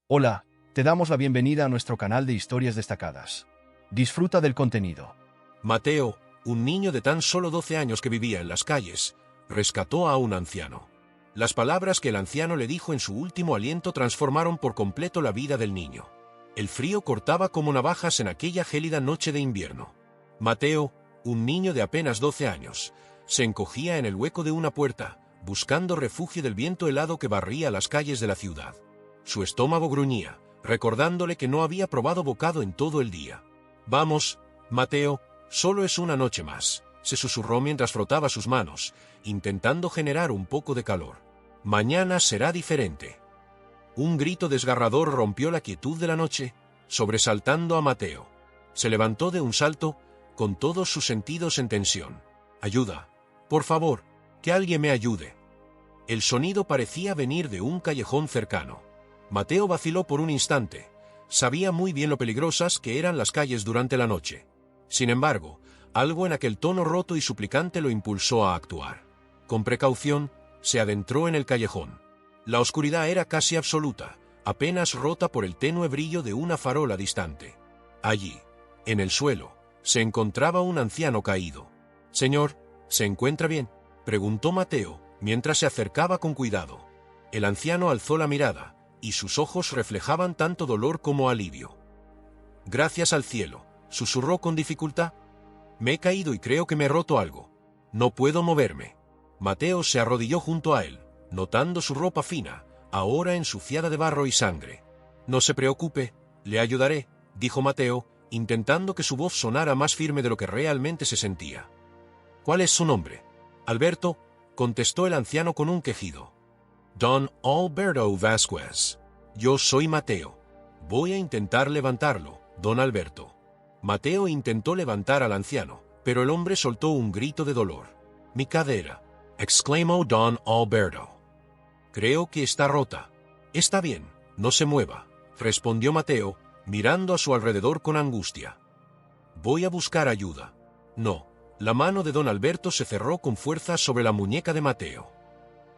Hola, te damos la bienvenida a nuestro canal de historias destacadas. Disfruta del contenido. Mateo, un niño de tan solo 12 años que vivía en las calles, rescató a un anciano. Las palabras que el anciano le dijo en su último aliento transformaron por completo la vida del niño. El frío cortaba como navajas en aquella gélida noche de invierno. Mateo, un niño de apenas 12 años, se encogía en el hueco de una puerta, buscando refugio del viento helado que barría las calles de la ciudad. Su estómago gruñía, recordándole que no había probado bocado en todo el día. «Vamos, Mateo, solo es una noche más», se susurró mientras frotaba sus manos, intentando generar un poco de calor. «Mañana será diferente». Un grito desgarrador rompió la quietud de la noche, sobresaltando a Mateo. Se levantó de un salto, con todos sus sentidos en tensión. «Ayuda, por favor, que alguien me ayude». El sonido parecía venir de un callejón cercano. Mateo vaciló por un instante. Sabía muy bien lo peligrosas que eran las calles durante la noche. Sin embargo, algo en aquel tono roto y suplicante lo impulsó a actuar. Con precaución, se adentró en el callejón. La oscuridad era casi absoluta, apenas rota por el tenue brillo de una farola distante. Allí, en el suelo, se encontraba un anciano caído. «Señor, ¿se encuentra bien?», preguntó Mateo, mientras se acercaba con cuidado. El anciano alzó la mirada, y sus ojos reflejaban tanto dolor como alivio. «Gracias al cielo», susurró con dificultad. «Me he caído y creo que me he roto algo. No puedo moverme». Mateo se arrodilló junto a él, notando su ropa fina, ahora ensuciada de barro y sangre. «No se preocupe, le ayudaré», dijo Mateo, intentando que su voz sonara más firme de lo que realmente se sentía. «¿Cuál es su nombre?» «Alberto», contestó el anciano con un quejido. «Don Alberto Vázquez. Yo soy Mateo. Voy a intentar levantarlo, don Alberto». Mateo intentó levantar al anciano, pero el hombre soltó un grito de dolor. «Mi cadera», exclamó don Alberto. «Creo que está rota». «Está bien, no se mueva», respondió Mateo, mirando a su alrededor con angustia. «Voy a buscar ayuda». «No». La mano de don Alberto se cerró con fuerza sobre la muñeca de Mateo.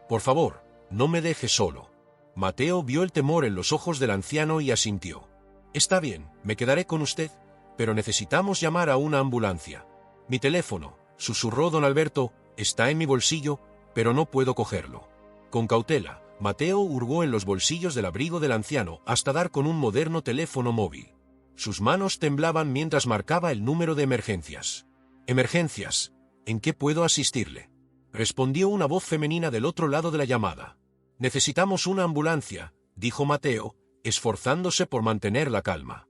«Por favor, no me deje solo». Mateo vio el temor en los ojos del anciano y asintió. «Está bien, me quedaré con usted, pero necesitamos llamar a una ambulancia». «Mi teléfono», susurró don Alberto, «está en mi bolsillo, pero no puedo cogerlo». Con cautela, Mateo hurgó en los bolsillos del abrigo del anciano hasta dar con un moderno teléfono móvil. Sus manos temblaban mientras marcaba el número de emergencias. «Emergencias, ¿en qué puedo asistirle?», respondió una voz femenina del otro lado de la llamada. «Necesitamos una ambulancia», dijo Mateo, esforzándose por mantener la calma.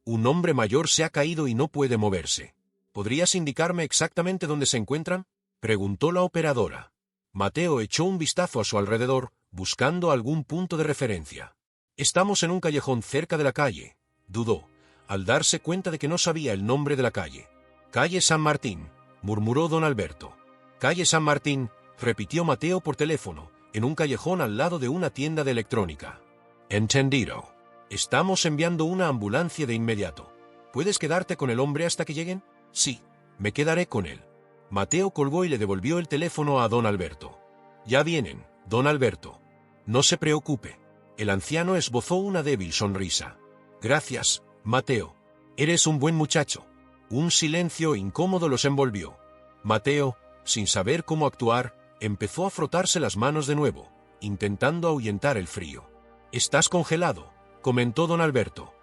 «Un hombre mayor se ha caído y no puede moverse. ¿Podrías indicarme exactamente dónde se encuentran?», preguntó la operadora. Mateo echó un vistazo a su alrededor, buscando algún punto de referencia. «Estamos en un callejón cerca de la calle», dudó, al darse cuenta de que no sabía el nombre de la calle. «Calle San Martín», murmuró don Alberto. «Calle San Martín», repitió Mateo por teléfono, en un callejón al lado de una tienda de electrónica. «Entendido. Estamos enviando una ambulancia de inmediato. ¿Puedes quedarte con el hombre hasta que lleguen?». «Sí, me quedaré con él». Mateo colgó y le devolvió el teléfono a don Alberto. «Ya vienen, don Alberto». «No se preocupe». El anciano esbozó una débil sonrisa. «Gracias, Mateo. Eres un buen muchacho». Un silencio incómodo los envolvió. Mateo, sin saber cómo actuar, empezó a frotarse las manos de nuevo, intentando ahuyentar el frío. «Estás congelado», comentó don Alberto.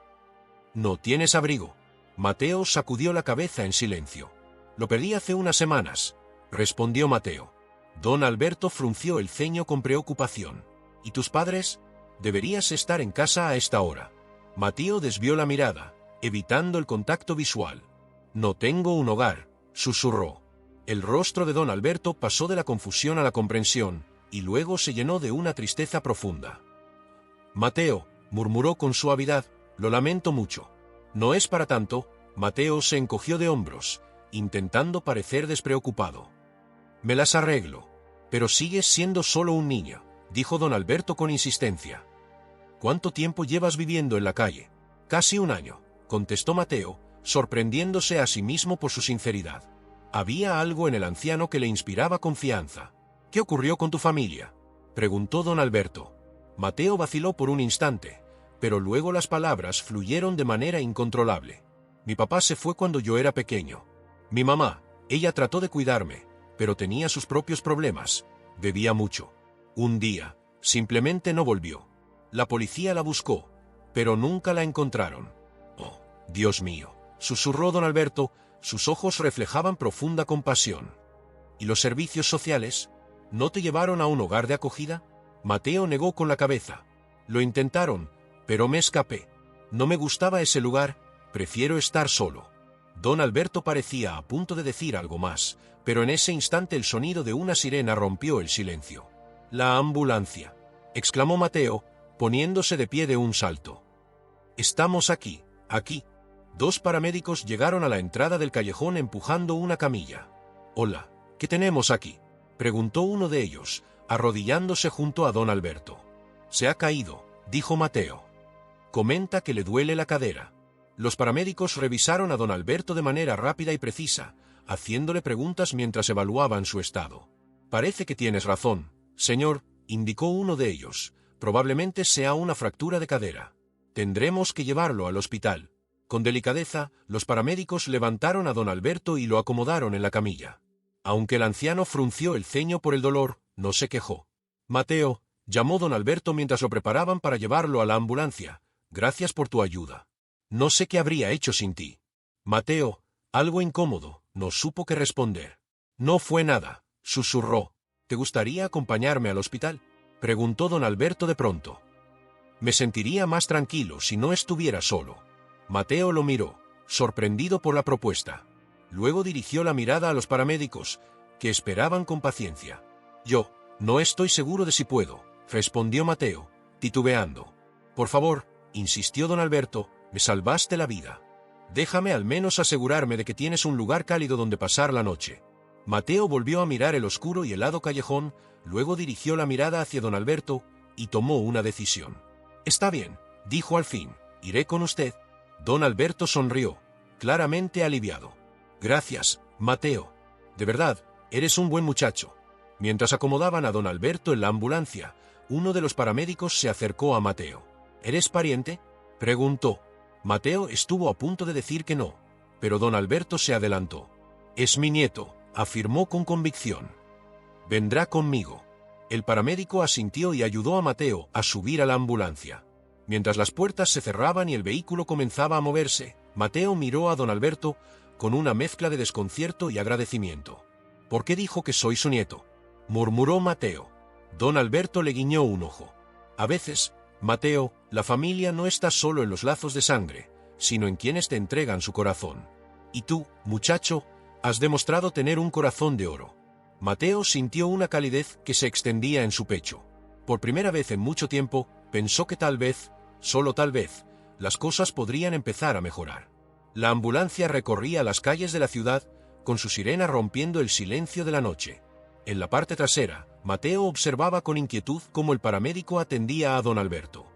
«No tienes abrigo». Mateo sacudió la cabeza en silencio. «Lo perdí hace unas semanas», respondió Mateo. Don Alberto frunció el ceño con preocupación. «¿Y tus padres? Deberías estar en casa a esta hora». Mateo desvió la mirada, evitando el contacto visual. «No tengo un hogar», susurró. El rostro de don Alberto pasó de la confusión a la comprensión, y luego se llenó de una tristeza profunda. «Mateo», murmuró con suavidad, «lo lamento mucho». «No es para tanto». Mateo se encogió de hombros, intentando parecer despreocupado. «Me las arreglo». «Pero sigues siendo solo un niño», dijo don Alberto con insistencia. «¿Cuánto tiempo llevas viviendo en la calle?». «Casi un año», contestó Mateo, sorprendiéndose a sí mismo por su sinceridad. Había algo en el anciano que le inspiraba confianza. «¿Qué ocurrió con tu familia?», preguntó don Alberto. Mateo vaciló por un instante, pero luego las palabras fluyeron de manera incontrolable. Mi papá se fue cuando yo era pequeño. Mi mamá, ella trató de cuidarme, pero tenía sus propios problemas. Bebía mucho. Un día, simplemente no volvió. La policía la buscó, pero nunca la encontraron. Oh, Dios mío, susurró don Alberto, sus ojos reflejaban profunda compasión. ¿Y los servicios sociales? ¿No te llevaron a un hogar de acogida? Mateo negó con la cabeza. Lo intentaron, pero me escapé. No me gustaba ese lugar, prefiero estar solo. Don Alberto parecía a punto de decir algo más, pero en ese instante el sonido de una sirena rompió el silencio. «La ambulancia», exclamó Mateo, poniéndose de pie de un salto. «Estamos aquí, aquí». Dos paramédicos llegaron a la entrada del callejón empujando una camilla. «Hola, ¿qué tenemos aquí?», preguntó uno de ellos, arrodillándose junto a don Alberto. «Se ha caído», dijo Mateo. «Comenta que le duele la cadera». Los paramédicos revisaron a don Alberto de manera rápida y precisa, haciéndole preguntas mientras evaluaban su estado. «Parece que tienes razón, señor», indicó uno de ellos. «Probablemente sea una fractura de cadera. Tendremos que llevarlo al hospital». Con delicadeza, los paramédicos levantaron a don Alberto y lo acomodaron en la camilla. Aunque el anciano frunció el ceño por el dolor, no se quejó. «Mateo», llamó don Alberto mientras lo preparaban para llevarlo a la ambulancia, «gracias por tu ayuda. No sé qué habría hecho sin ti». Mateo, algo incómodo, no supo qué responder. «No fue nada», susurró. «¿Te gustaría acompañarme al hospital?», preguntó don Alberto de pronto. «Me sentiría más tranquilo si no estuviera solo». Mateo lo miró, sorprendido por la propuesta. Luego dirigió la mirada a los paramédicos, que esperaban con paciencia. «Yo, no estoy seguro de si puedo», respondió Mateo, titubeando. «Por favor», insistió don Alberto, «me salvaste la vida. Déjame al menos asegurarme de que tienes un lugar cálido donde pasar la noche». Mateo volvió a mirar el oscuro y helado callejón, luego dirigió la mirada hacia don Alberto, y tomó una decisión. «Está bien», dijo al fin, «iré con usted». Don Alberto sonrió, claramente aliviado. «Gracias, Mateo. De verdad, eres un buen muchacho». Mientras acomodaban a don Alberto en la ambulancia, uno de los paramédicos se acercó a Mateo. «¿Eres pariente?», preguntó. Mateo estuvo a punto de decir que no, pero don Alberto se adelantó. «Es mi nieto», afirmó con convicción. «Vendrá conmigo». El paramédico asintió y ayudó a Mateo a subir a la ambulancia. Mientras las puertas se cerraban y el vehículo comenzaba a moverse, Mateo miró a don Alberto con una mezcla de desconcierto y agradecimiento. «¿Por qué dijo que soy su nieto?», murmuró Mateo. Don Alberto le guiñó un ojo. «A veces, Mateo, la familia no está solo en los lazos de sangre, sino en quienes te entregan su corazón. Y tú, muchacho, has demostrado tener un corazón de oro». Mateo sintió una calidez que se extendía en su pecho. Por primera vez en mucho tiempo, pensó que tal vez, solo tal vez, las cosas podrían empezar a mejorar. La ambulancia recorría las calles de la ciudad, con su sirena rompiendo el silencio de la noche. En la parte trasera, Mateo observaba con inquietud cómo el paramédico atendía a don Alberto.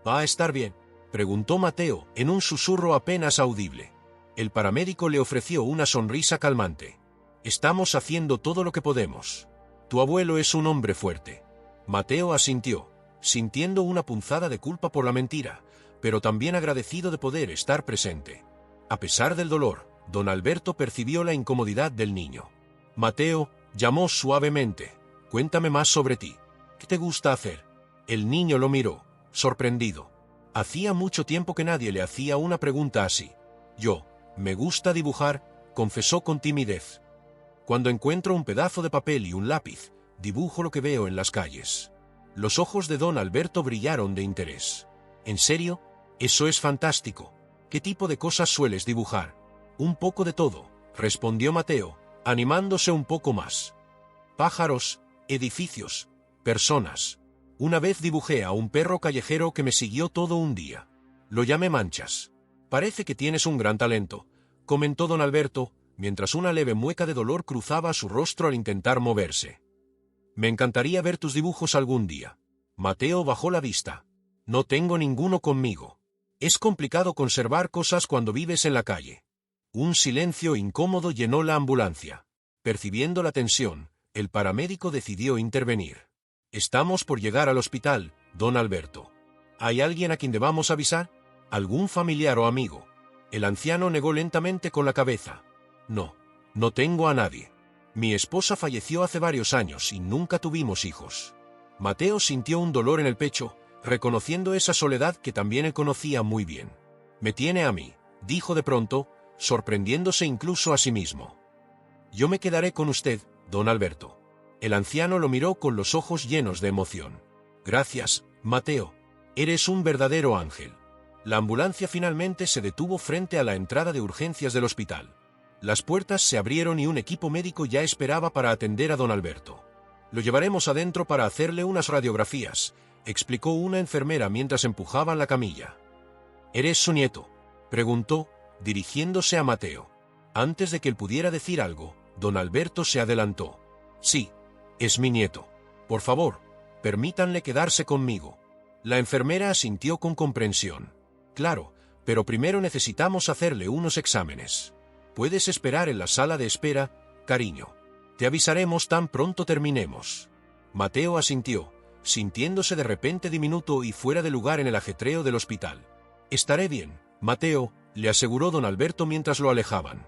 «¿Va a estar bien?», preguntó Mateo, en un susurro apenas audible. El paramédico le ofreció una sonrisa calmante. «Estamos haciendo todo lo que podemos. Tu abuelo es un hombre fuerte». Mateo asintió, sintiendo una punzada de culpa por la mentira, pero también agradecido de poder estar presente. A pesar del dolor, don Alberto percibió la incomodidad del niño. «Mateo», llamó suavemente, «cuéntame más sobre ti. ¿Qué te gusta hacer?». El niño lo miró, sorprendido. Hacía mucho tiempo que nadie le hacía una pregunta así. «Yo, me gusta dibujar», confesó con timidez. «Cuando encuentro un pedazo de papel y un lápiz, dibujo lo que veo en las calles». Los ojos de don Alberto brillaron de interés. «¿En serio? Eso es fantástico. ¿Qué tipo de cosas sueles dibujar?». «Un poco de todo», respondió Mateo, animándose un poco más. «Pájaros, edificios, personas. Una vez dibujé a un perro callejero que me siguió todo un día. Lo llamé Manchas». «Parece que tienes un gran talento», comentó don Alberto, mientras una leve mueca de dolor cruzaba su rostro al intentar moverse. «Me encantaría ver tus dibujos algún día». Mateo bajó la vista. «No tengo ninguno conmigo. Es complicado conservar cosas cuando vives en la calle». Un silencio incómodo llenó la ambulancia. Percibiendo la tensión, el paramédico decidió intervenir. «Estamos por llegar al hospital, don Alberto». ¿Hay alguien a quien debamos avisar? ¿Algún familiar o amigo? El anciano negó lentamente con la cabeza. No, no tengo a nadie. Mi esposa falleció hace varios años y nunca tuvimos hijos. Mateo sintió un dolor en el pecho, reconociendo esa soledad que también él conocía muy bien. Me tiene a mí, dijo de pronto, sorprendiéndose incluso a sí mismo. Yo me quedaré con usted, don Alberto. El anciano lo miró con los ojos llenos de emoción. Gracias, Mateo. Eres un verdadero ángel. La ambulancia finalmente se detuvo frente a la entrada de urgencias del hospital. Las puertas se abrieron y un equipo médico ya esperaba para atender a don Alberto. Lo llevaremos adentro para hacerle unas radiografías, explicó una enfermera mientras empujaban la camilla. ¿Eres su nieto?, preguntó, dirigiéndose a Mateo. Antes de que él pudiera decir algo, don Alberto se adelantó. Sí, es mi nieto. Por favor, permítanle quedarse conmigo. La enfermera asintió con comprensión. Claro, pero primero necesitamos hacerle unos exámenes. Puedes esperar en la sala de espera, cariño. Te avisaremos tan pronto terminemos. Mateo asintió, sintiéndose de repente diminuto y fuera de lugar en el ajetreo del hospital. Estaré bien, Mateo, le aseguró don Alberto mientras lo alejaban.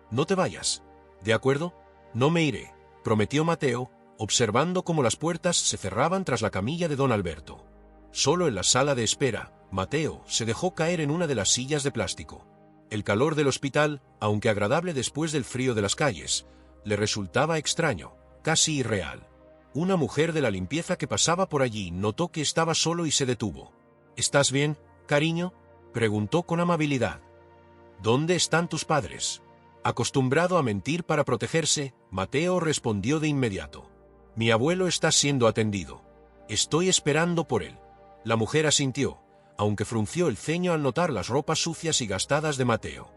No te vayas. ¿De acuerdo? No me iré, prometió Mateo, observando cómo las puertas se cerraban tras la camilla de don Alberto. Solo en la sala de espera, Mateo se dejó caer en una de las sillas de plástico. El calor del hospital, aunque agradable después del frío de las calles, le resultaba extraño, casi irreal. Una mujer de la limpieza que pasaba por allí notó que estaba solo y se detuvo. ¿Estás bien, cariño?, preguntó con amabilidad. ¿Dónde están tus padres? Acostumbrado a mentir para protegerse, Mateo respondió de inmediato. Mi abuelo está siendo atendido. Estoy esperando por él. La mujer asintió, aunque frunció el ceño al notar las ropas sucias y gastadas de Mateo.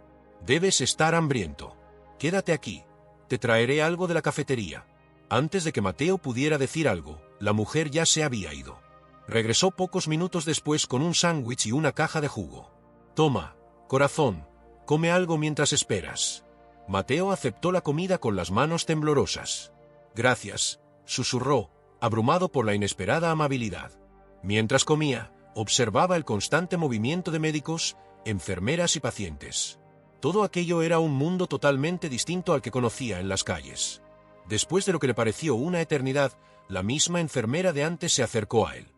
Debes estar hambriento. Quédate aquí. Te traeré algo de la cafetería. Antes de que Mateo pudiera decir algo, la mujer ya se había ido. Regresó pocos minutos después con un sándwich y una caja de jugo. Toma, corazón, come algo mientras esperas. Mateo aceptó la comida con las manos temblorosas. Gracias, susurró, abrumado por la inesperada amabilidad. Mientras comía, observaba el constante movimiento de médicos, enfermeras y pacientes. Todo aquello era un mundo totalmente distinto al que conocía en las calles. Después de lo que le pareció una eternidad, la misma enfermera de antes se acercó a él.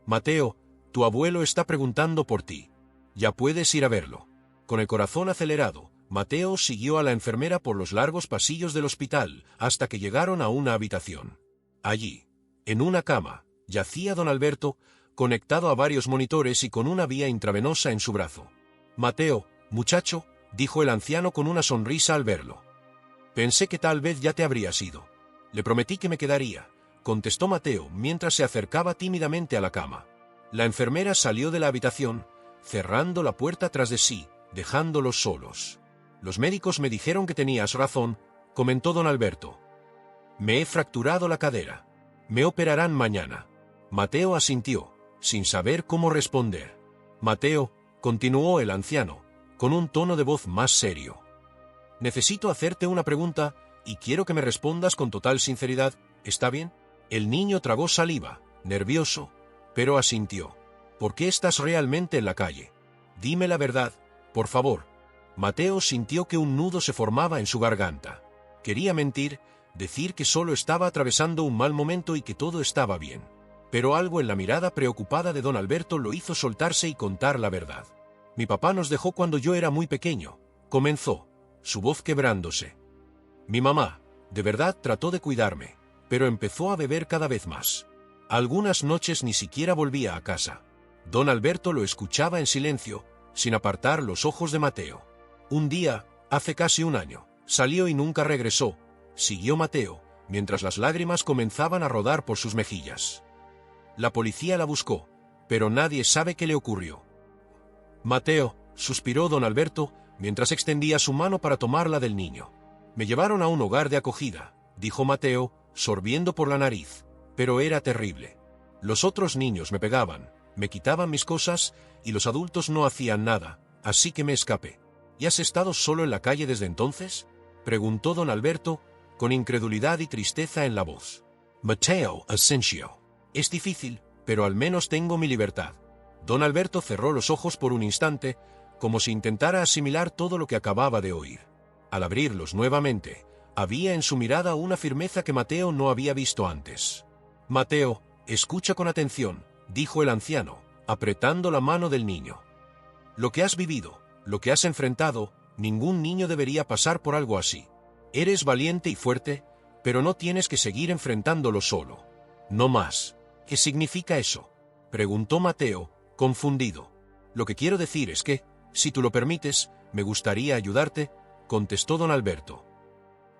Mateo, tu abuelo está preguntando por ti. Ya puedes ir a verlo. Con el corazón acelerado, Mateo siguió a la enfermera por los largos pasillos del hospital hasta que llegaron a una habitación. Allí, en una cama, yacía don Alberto, conectado a varios monitores y con una vía intravenosa en su brazo. Mateo, muchacho, dijo el anciano con una sonrisa al verlo. Pensé que tal vez ya te habrías ido. Le prometí que me quedaría, contestó Mateo mientras se acercaba tímidamente a la cama. La enfermera salió de la habitación, cerrando la puerta tras de sí, dejándolos solos. Los médicos me dijeron que tenías razón, comentó don Alberto. Me he fracturado la cadera. Me operarán mañana. Mateo asintió, sin saber cómo responder. Mateo, continuó el anciano, con un tono de voz más serio. Necesito hacerte una pregunta, y quiero que me respondas con total sinceridad, ¿está bien? El niño tragó saliva, nervioso, pero asintió. ¿Por qué estás realmente en la calle? Dime la verdad, por favor. Mateo sintió que un nudo se formaba en su garganta. Quería mentir, decir que solo estaba atravesando un mal momento y que todo estaba bien. Pero algo en la mirada preocupada de don Alberto lo hizo soltarse y contar la verdad. Mi papá nos dejó cuando yo era muy pequeño, comenzó, su voz quebrándose. Mi mamá, de verdad trató de cuidarme, pero empezó a beber cada vez más. Algunas noches ni siquiera volvía a casa. Don Alberto lo escuchaba en silencio, sin apartar los ojos de Mateo. Un día, hace casi un año, salió y nunca regresó, siguió Mateo, mientras las lágrimas comenzaban a rodar por sus mejillas. La policía la buscó, pero nadie sabe qué le ocurrió. Mateo, suspiró don Alberto, mientras extendía su mano para tomarla del niño. Me llevaron a un hogar de acogida, dijo Mateo, sorbiendo por la nariz, pero era terrible. Los otros niños me pegaban, me quitaban mis cosas, y los adultos no hacían nada, así que me escapé. ¿Y has estado solo en la calle desde entonces?, preguntó don Alberto, con incredulidad y tristeza en la voz. Mateo asintió. Es difícil, pero al menos tengo mi libertad. Don Alberto cerró los ojos por un instante, como si intentara asimilar todo lo que acababa de oír. Al abrirlos nuevamente, había en su mirada una firmeza que Mateo no había visto antes. «Mateo, escucha con atención», dijo el anciano, apretando la mano del niño. «Lo que has vivido, lo que has enfrentado, ningún niño debería pasar por algo así. Eres valiente y fuerte, pero no tienes que seguir enfrentándolo solo. No más». «¿Qué significa eso?», preguntó Mateo, confundido. «Lo que quiero decir es que, si tú lo permites, me gustaría ayudarte», contestó don Alberto.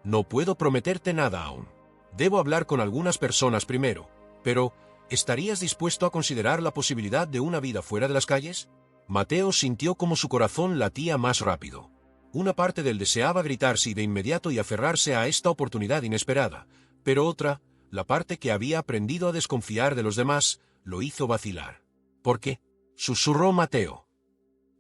«No puedo prometerte nada aún. Debo hablar con algunas personas primero, pero ¿estarías dispuesto a considerar la posibilidad de una vida fuera de las calles?». Mateo sintió como su corazón latía más rápido. Una parte de él deseaba gritarse de inmediato y aferrarse a esta oportunidad inesperada, pero otra, la parte que había aprendido a desconfiar de los demás, lo hizo vacilar. «¿Por qué?», susurró Mateo.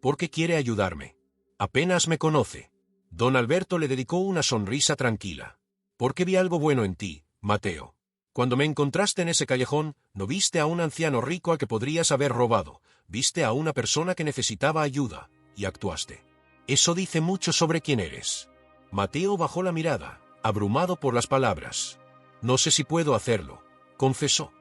«Porque quiere ayudarme. Apenas me conoce». Don Alberto le dedicó una sonrisa tranquila. «Porque vi algo bueno en ti, Mateo. Cuando me encontraste en ese callejón, no viste a un anciano rico al que podrías haber robado, viste a una persona que necesitaba ayuda, y actuaste. Eso dice mucho sobre quién eres». Mateo bajó la mirada, abrumado por las palabras. «No sé si puedo hacerlo», confesó.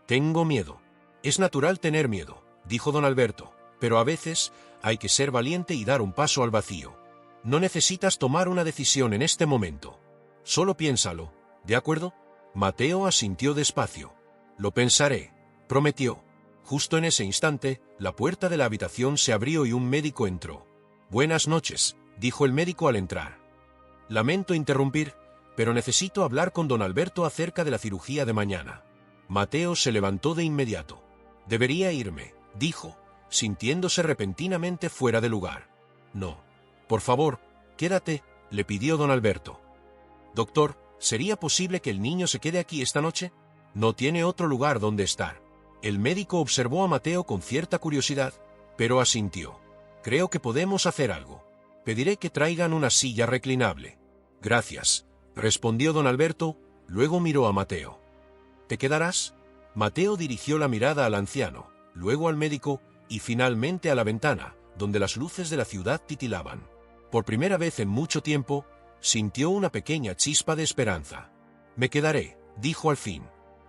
«Tengo miedo». «Es natural tener miedo», dijo don Alberto, «pero a veces hay que ser valiente y dar un paso al vacío. No necesitas tomar una decisión en este momento. Solo piénsalo, ¿de acuerdo?». Mateo asintió despacio. «Lo pensaré», prometió. Justo en ese instante, la puerta de la habitación se abrió y un médico entró. «Buenas noches», dijo el médico al entrar. «Lamento interrumpir, pero necesito hablar con don Alberto acerca de la cirugía de mañana». Mateo se levantó de inmediato. «Debería irme», dijo, sintiéndose repentinamente fuera de lugar. «No. Por favor, quédate», le pidió don Alberto. «Doctor, ¿sería posible que el niño se quede aquí esta noche? No tiene otro lugar donde estar». El médico observó a Mateo con cierta curiosidad, pero asintió. «Creo que podemos hacer algo. Pediré que traigan una silla reclinable». «Gracias», respondió don Alberto, luego miró a Mateo. «¿Te quedarás?». Mateo dirigió la mirada al anciano, luego al médico y finalmente a la ventana, donde las luces de la ciudad titilaban. Por primera vez en mucho tiempo, sintió una pequeña chispa de esperanza. «Me quedaré», dijo al fin.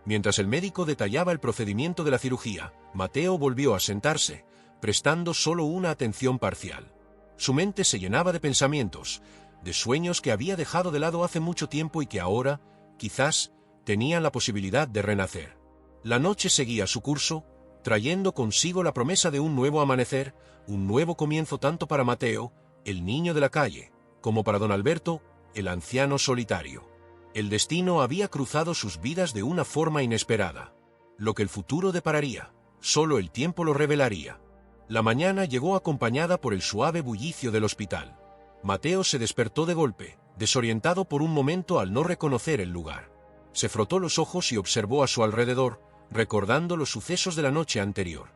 Mientras el médico detallaba el procedimiento de la cirugía, Mateo volvió a sentarse, prestando solo una atención parcial. Su mente se llenaba de pensamientos, de sueños que había dejado de lado hace mucho tiempo y que ahora, quizás, tenían la posibilidad de renacer. La noche seguía su curso, trayendo consigo la promesa de un nuevo amanecer, un nuevo comienzo tanto para Mateo, el niño de la calle, como para don Alberto, el anciano solitario. El destino había cruzado sus vidas de una forma inesperada. Lo que el futuro depararía, solo el tiempo lo revelaría. La mañana llegó acompañada por el suave bullicio del hospital. Mateo se despertó de golpe, desorientado por un momento al no reconocer el lugar. Se frotó los ojos y observó a su alrededor, recordando los sucesos de la noche anterior.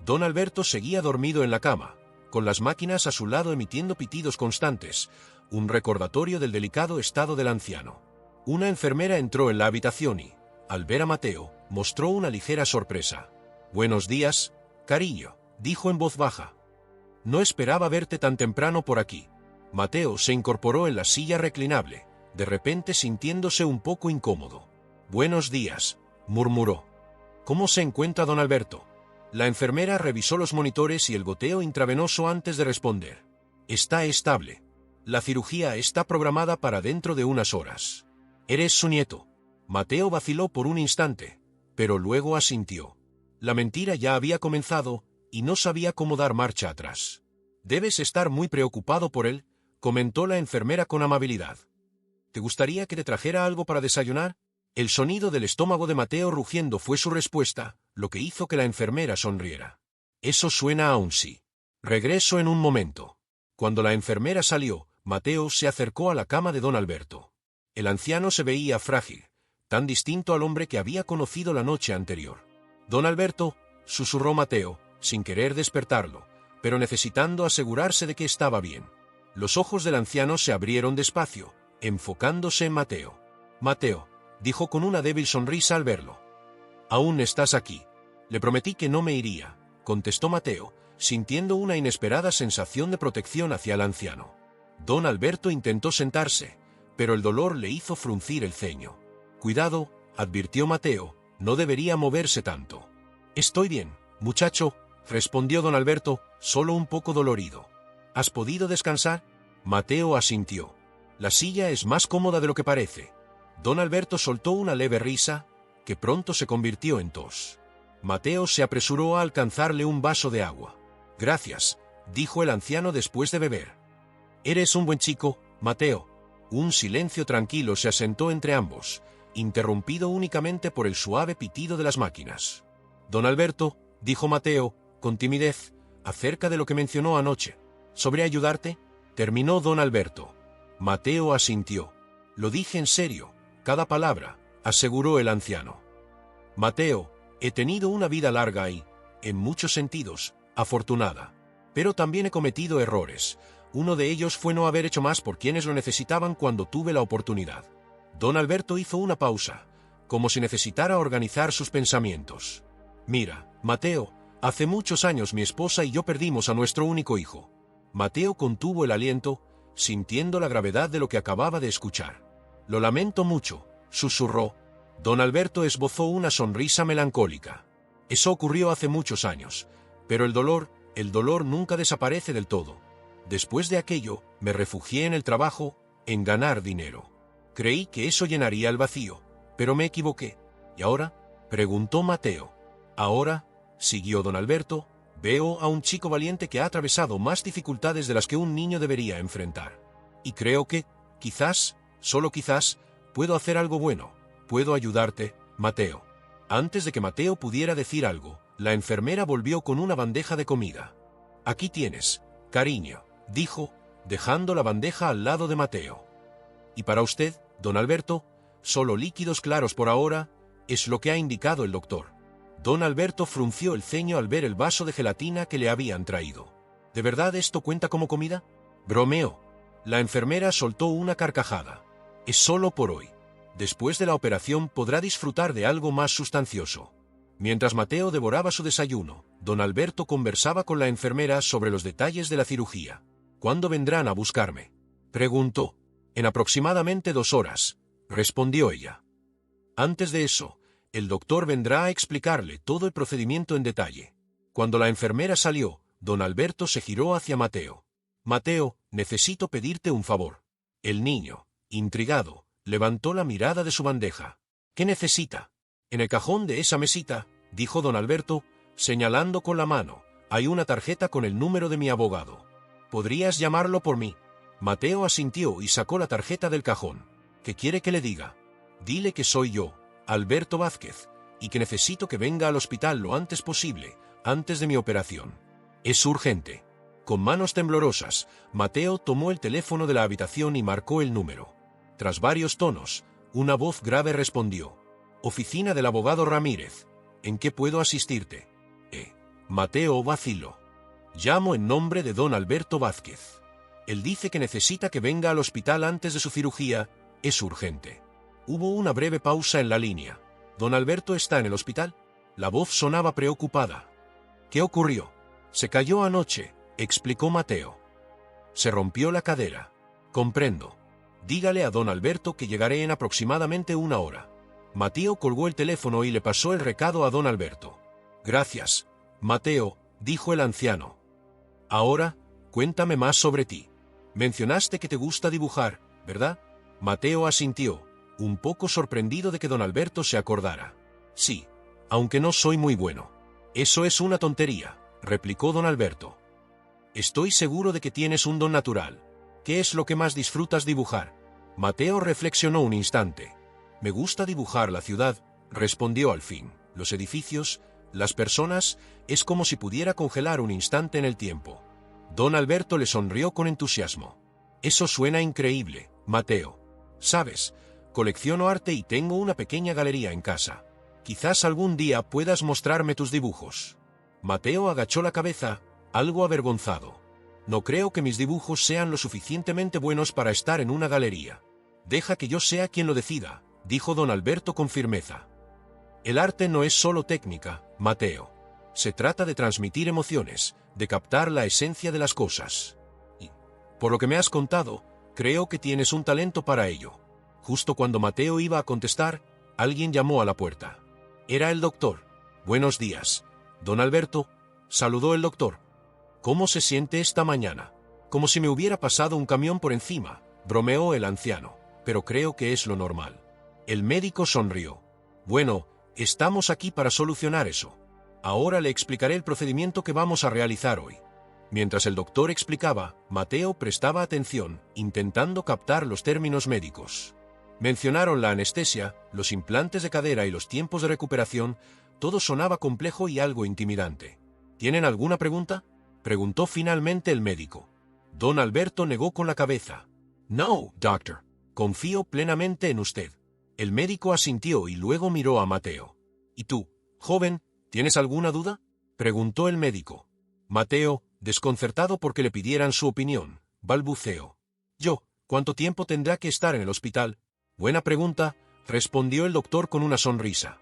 Don Alberto seguía dormido en la cama, con las máquinas a su lado emitiendo pitidos constantes, un recordatorio del delicado estado del anciano. Una enfermera entró en la habitación y, al ver a Mateo, mostró una ligera sorpresa. «Buenos días, cariño», dijo en voz baja. «No esperaba verte tan temprano por aquí». Mateo se incorporó en la silla reclinable, de repente sintiéndose un poco incómodo. «Buenos días», murmuró. «¿Cómo se encuentra don Alberto?». La enfermera revisó los monitores y el goteo intravenoso antes de responder. «Está estable. La cirugía está programada para dentro de unas horas». «¿Eres su nieto?». Mateo vaciló por un instante, pero luego asintió. La mentira ya había comenzado, y no sabía cómo dar marcha atrás. «Debes estar muy preocupado por él», comentó la enfermera con amabilidad. «¿Te gustaría que te trajera algo para desayunar?». El sonido del estómago de Mateo rugiendo fue su respuesta, lo que hizo que la enfermera sonriera. «Eso suena a un sí. Regreso en un momento». Cuando la enfermera salió, Mateo se acercó a la cama de don Alberto. El anciano se veía frágil, tan distinto al hombre que había conocido la noche anterior. «Don Alberto», susurró Mateo, sin querer despertarlo, pero necesitando asegurarse de que estaba bien. Los ojos del anciano se abrieron despacio, enfocándose en Mateo. «Mateo», dijo con una débil sonrisa al verlo. «Aún estás aquí. Le prometí que no me iría», contestó Mateo, sintiendo una inesperada sensación de protección hacia el anciano. Don Alberto intentó sentarse, pero el dolor le hizo fruncir el ceño. Cuidado, advirtió Mateo, no debería moverse tanto. Estoy bien, muchacho, respondió don Alberto, solo un poco dolorido. ¿Has podido descansar? Mateo asintió. La silla es más cómoda de lo que parece. Don Alberto soltó una leve risa, que pronto se convirtió en tos. Mateo se apresuró a alcanzarle un vaso de agua. Gracias, dijo el anciano después de beber. Eres un buen chico, Mateo. Un silencio tranquilo se asentó entre ambos, interrumpido únicamente por el suave pitido de las máquinas. Don Alberto, dijo Mateo, con timidez, acerca de lo que mencionó anoche. ¿Sobre ayudarte? Terminó don Alberto. Mateo asintió. Lo dije en serio, cada palabra, aseguró el anciano. Mateo, he tenido una vida larga y, en muchos sentidos, afortunada. Pero también he cometido errores. Uno de ellos fue no haber hecho más por quienes lo necesitaban cuando tuve la oportunidad. Don Alberto hizo una pausa, como si necesitara organizar sus pensamientos. Mira, Mateo, hace muchos años mi esposa y yo perdimos a nuestro único hijo. Mateo contuvo el aliento, sintiendo la gravedad de lo que acababa de escuchar. Lo lamento mucho, susurró. Don Alberto esbozó una sonrisa melancólica. Eso ocurrió hace muchos años, pero el dolor nunca desaparece del todo. Después de aquello, me refugié en el trabajo, en ganar dinero. Creí que eso llenaría el vacío, pero me equivoqué. ¿Y ahora? Preguntó Mateo. Ahora, siguió don Alberto, veo a un chico valiente que ha atravesado más dificultades de las que un niño debería enfrentar. Y creo que, quizás, solo quizás, puedo hacer algo bueno. Puedo ayudarte, Mateo. Antes de que Mateo pudiera decir algo, la enfermera volvió con una bandeja de comida. Aquí tienes, cariño, dijo, dejando la bandeja al lado de Mateo. Y para usted, don Alberto, solo líquidos claros por ahora, es lo que ha indicado el doctor. Don Alberto frunció el ceño al ver el vaso de gelatina que le habían traído. ¿De verdad esto cuenta como comida? Bromeó. La enfermera soltó una carcajada. Es solo por hoy. Después de la operación podrá disfrutar de algo más sustancioso. Mientras Mateo devoraba su desayuno, don Alberto conversaba con la enfermera sobre los detalles de la cirugía. ¿Cuándo vendrán a buscarme?, preguntó. En aproximadamente 2 horas, respondió ella. Antes de eso, el doctor vendrá a explicarle todo el procedimiento en detalle. Cuando la enfermera salió, don Alberto se giró hacia Mateo. Mateo, necesito pedirte un favor. El niño, intrigado, levantó la mirada de su bandeja. ¿Qué necesita? En el cajón de esa mesita, dijo don Alberto, señalando con la mano, hay una tarjeta con el número de mi abogado. ¿Podrías llamarlo por mí? Mateo asintió y sacó la tarjeta del cajón. ¿Qué quiere que le diga? Dile que soy yo, Alberto Vázquez, y que necesito que venga al hospital lo antes posible, antes de mi operación. Es urgente. Con manos temblorosas, Mateo tomó el teléfono de la habitación y marcó el número. Tras varios tonos, una voz grave respondió. Oficina del abogado Ramírez. ¿En qué puedo asistirte? Mateo vaciló. Llamo en nombre de don Alberto Vázquez. Él dice que necesita que venga al hospital antes de su cirugía, es urgente. Hubo una breve pausa en la línea. ¿Don Alberto está en el hospital? La voz sonaba preocupada. ¿Qué ocurrió? Se cayó anoche, explicó Mateo. Se rompió la cadera. Comprendo. Dígale a don Alberto que llegaré en aproximadamente 1 hora. Mateo colgó el teléfono y le pasó el recado a don Alberto. Gracias, Mateo, dijo el anciano. Ahora, cuéntame más sobre ti. Mencionaste que te gusta dibujar, ¿verdad? Mateo asintió, un poco sorprendido de que don Alberto se acordara. Sí, aunque no soy muy bueno. Eso es una tontería, replicó don Alberto. Estoy seguro de que tienes un don natural. ¿Qué es lo que más disfrutas dibujar? Mateo reflexionó un instante. Me gusta dibujar la ciudad, respondió al fin. Los edificios, las personas, es como si pudiera congelar un instante en el tiempo. Don Alberto le sonrió con entusiasmo. Eso suena increíble, Mateo. Sabes, colecciono arte y tengo una pequeña galería en casa. Quizás algún día puedas mostrarme tus dibujos. Mateo agachó la cabeza, algo avergonzado. No creo que mis dibujos sean lo suficientemente buenos para estar en una galería. Deja que yo sea quien lo decida, dijo don Alberto con firmeza. El arte no es solo técnica, Mateo. Se trata de transmitir emociones, de captar la esencia de las cosas. Y, por lo que me has contado, creo que tienes un talento para ello. Justo cuando Mateo iba a contestar, alguien llamó a la puerta. Era el doctor. Buenos días, don Alberto, saludó el doctor. ¿Cómo se siente esta mañana? Como si me hubiera pasado un camión por encima, bromeó el anciano, pero creo que es lo normal. El médico sonrió. Bueno, estamos aquí para solucionar eso. Ahora le explicaré el procedimiento que vamos a realizar hoy. Mientras el doctor explicaba, Mateo prestaba atención, intentando captar los términos médicos. Mencionaron la anestesia, los implantes de cadera y los tiempos de recuperación. Todo sonaba complejo y algo intimidante. ¿Tienen alguna pregunta?, preguntó finalmente el médico. Don Alberto negó con la cabeza. No, doctor. Confío plenamente en usted. El médico asintió y luego miró a Mateo. ¿Y tú, joven, tienes alguna duda?, preguntó el médico. Mateo, desconcertado porque le pidieran su opinión, balbuceó. Yo, ¿cuánto tiempo tendrá que estar en el hospital? Buena pregunta, respondió el doctor con una sonrisa.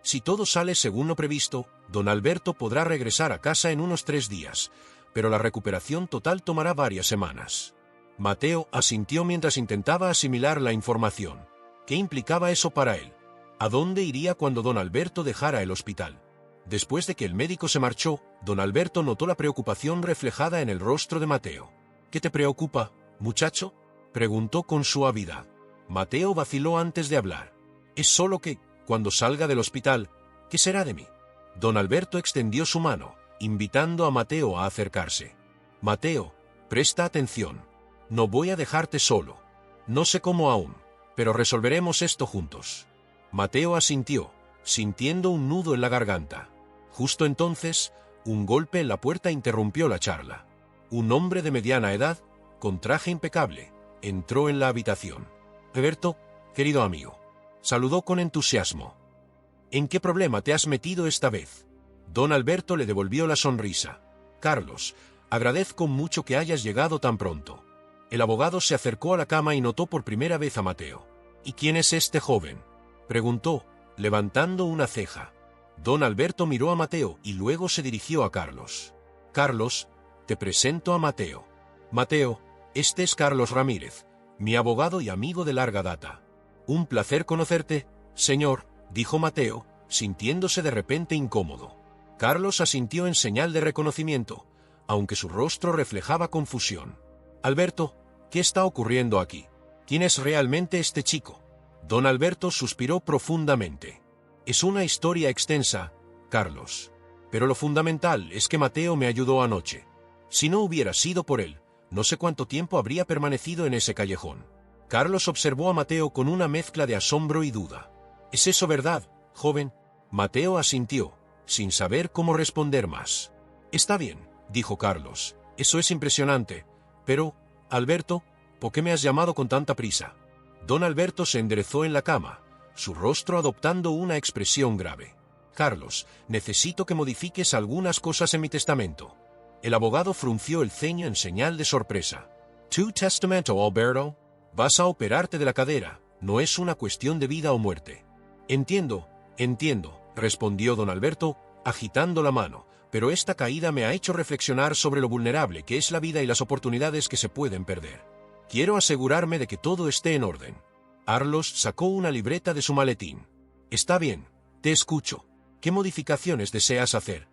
Si todo sale según lo previsto, don Alberto podrá regresar a casa en unos 3 días, pero la recuperación total tomará varias semanas. Mateo asintió mientras intentaba asimilar la información. ¿Qué implicaba eso para él? ¿A dónde iría cuando don Alberto dejara el hospital? Después de que el médico se marchó, don Alberto notó la preocupación reflejada en el rostro de Mateo. ¿Qué te preocupa, muchacho?, preguntó con suavidad. Mateo vaciló antes de hablar. Es solo que, cuando salga del hospital, ¿qué será de mí? Don Alberto extendió su mano, invitando a Mateo a acercarse. Mateo, presta atención. No voy a dejarte solo. No sé cómo aún, pero resolveremos esto juntos. Mateo asintió, sintiendo un nudo en la garganta. Justo entonces, un golpe en la puerta interrumpió la charla. Un hombre de mediana edad, con traje impecable, entró en la habitación. Alberto, querido amigo, saludó con entusiasmo. ¿En qué problema te has metido esta vez? Don Alberto le devolvió la sonrisa. Carlos, agradezco mucho que hayas llegado tan pronto. El abogado se acercó a la cama y notó por primera vez a Mateo. ¿Y quién es este joven?, preguntó, levantando una ceja. Don Alberto miró a Mateo y luego se dirigió a Carlos. Carlos, te presento a Mateo. Mateo, este es Carlos Ramírez, mi abogado y amigo de larga data. Un placer conocerte, señor, dijo Mateo, sintiéndose de repente incómodo. Carlos asintió en señal de reconocimiento, aunque su rostro reflejaba confusión. Alberto, ¿qué está ocurriendo aquí? ¿Quién es realmente este chico? Don Alberto suspiró profundamente. Es una historia extensa, Carlos. Pero lo fundamental es que Mateo me ayudó anoche. Si no hubiera sido por él, no sé cuánto tiempo habría permanecido en ese callejón. Carlos observó a Mateo con una mezcla de asombro y duda. ¿Es eso verdad, joven? Mateo asintió, sin saber cómo responder más. Está bien, dijo Carlos. Eso es impresionante. Pero, Alberto, ¿por qué me has llamado con tanta prisa? Don Alberto se enderezó en la cama, su rostro adoptando una expresión grave. Carlos, necesito que modifiques algunas cosas en mi testamento. El abogado frunció el ceño en señal de sorpresa. ¿Tu testamento, Alberto? Vas a operarte de la cadera, no es una cuestión de vida o muerte. Entiendo, respondió don Alberto, agitando la mano, pero esta caída me ha hecho reflexionar sobre lo vulnerable que es la vida y las oportunidades que se pueden perder. Quiero asegurarme de que todo esté en orden. Carlos sacó una libreta de su maletín. Está bien, te escucho. ¿Qué modificaciones deseas hacer?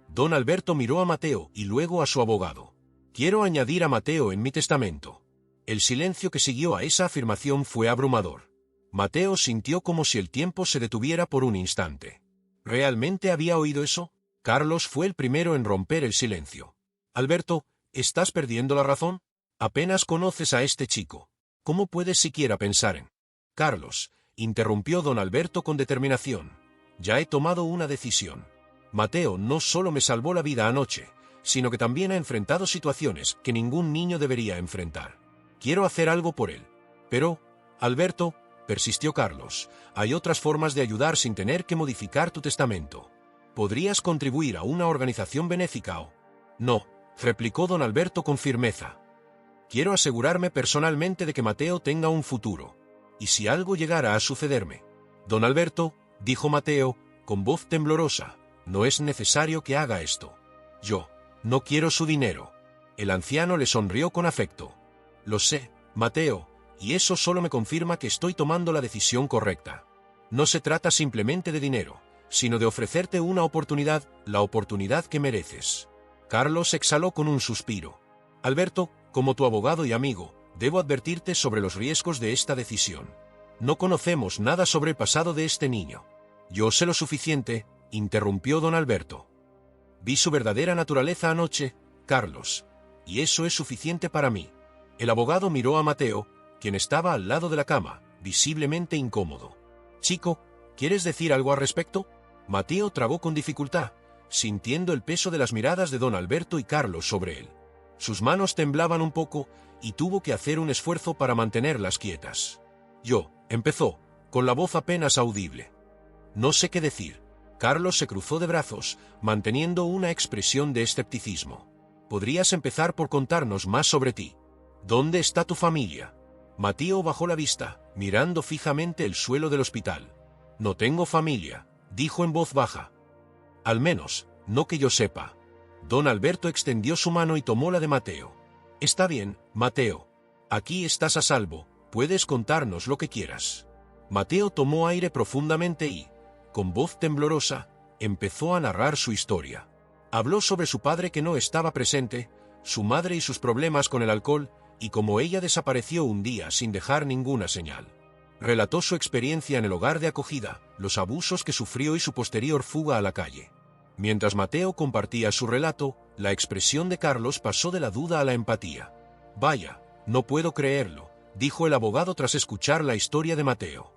Don Alberto miró a Mateo y luego a su abogado. Quiero añadir a Mateo en mi testamento. El silencio que siguió a esa afirmación fue abrumador. Mateo sintió como si el tiempo se detuviera por un instante. ¿Realmente había oído eso? Carlos fue el primero en romper el silencio. Alberto, ¿estás perdiendo la razón? Apenas conoces a este chico. ¿Cómo puedes siquiera pensar en...? Carlos, interrumpió don Alberto con determinación. Ya he tomado una decisión. Mateo no solo me salvó la vida anoche, sino que también ha enfrentado situaciones que ningún niño debería enfrentar. Quiero hacer algo por él. Pero, Alberto, persistió Carlos, hay otras formas de ayudar sin tener que modificar tu testamento. ¿Podrías contribuir a una organización benéfica o...? No, replicó don Alberto con firmeza. Quiero asegurarme personalmente de que Mateo tenga un futuro. ¿Y si algo llegara a sucederme? Don Alberto, dijo Mateo, con voz temblorosa, no es necesario que haga esto. Yo no quiero su dinero. El anciano le sonrió con afecto. Lo sé, Mateo, y eso solo me confirma que estoy tomando la decisión correcta. No se trata simplemente de dinero, sino de ofrecerte una oportunidad, la oportunidad que mereces. Carlos exhaló con un suspiro. Alberto, como tu abogado y amigo, debo advertirte sobre los riesgos de esta decisión. No conocemos nada sobre el pasado de este niño. Yo sé lo suficiente, interrumpió don Alberto. Vi su verdadera naturaleza anoche, Carlos, y eso es suficiente para mí. El abogado miró a Mateo, quien estaba al lado de la cama, visiblemente incómodo. Chico, ¿quieres decir algo al respecto? Mateo tragó con dificultad, sintiendo el peso de las miradas de don Alberto y Carlos sobre él. Sus manos temblaban un poco, y tuvo que hacer un esfuerzo para mantenerlas quietas. Empezó, con la voz apenas audible. No sé qué decir. Carlos se cruzó de brazos, manteniendo una expresión de escepticismo. Podrías empezar por contarnos más sobre ti. ¿Dónde está tu familia? Mateo bajó la vista, mirando fijamente el suelo del hospital. No tengo familia, dijo en voz baja. Al menos, no que yo sepa. Don Alberto extendió su mano y tomó la de Mateo. Está bien, Mateo. Aquí estás a salvo, puedes contarnos lo que quieras. Mateo tomó aire profundamente y, con voz temblorosa, empezó a narrar su historia. Habló sobre su padre que no estaba presente, su madre y sus problemas con el alcohol, y cómo ella desapareció un día sin dejar ninguna señal. Relató su experiencia en el hogar de acogida, los abusos que sufrió y su posterior fuga a la calle. Mientras Mateo compartía su relato, la expresión de Carlos pasó de la duda a la empatía. Vaya, no puedo creerlo, dijo el abogado tras escuchar la historia de Mateo.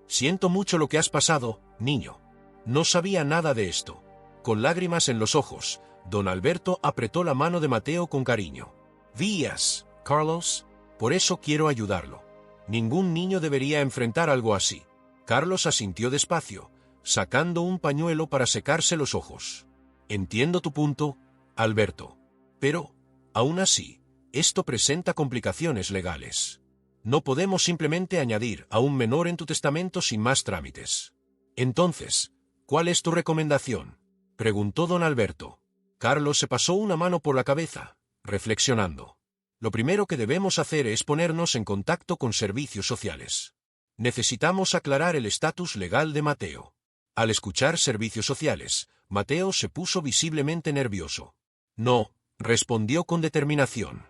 Siento mucho lo que has pasado, niño. No sabía nada de esto. Con lágrimas en los ojos, don Alberto apretó la mano de Mateo con cariño. Vías, Carlos, por eso quiero ayudarlo. Ningún niño debería enfrentar algo así. Carlos asintió despacio, sacando un pañuelo para secarse los ojos. Entiendo tu punto, Alberto. Pero, aún así, esto presenta complicaciones legales. No podemos simplemente añadir a un menor en tu testamento sin más trámites. Entonces, ¿cuál es tu recomendación?, preguntó don Alberto. Carlos se pasó una mano por la cabeza, reflexionando. Lo primero que debemos hacer es ponernos en contacto con servicios sociales. Necesitamos aclarar el estatus legal de Mateo. Al escuchar servicios sociales, Mateo se puso visiblemente nervioso. No, respondió con determinación.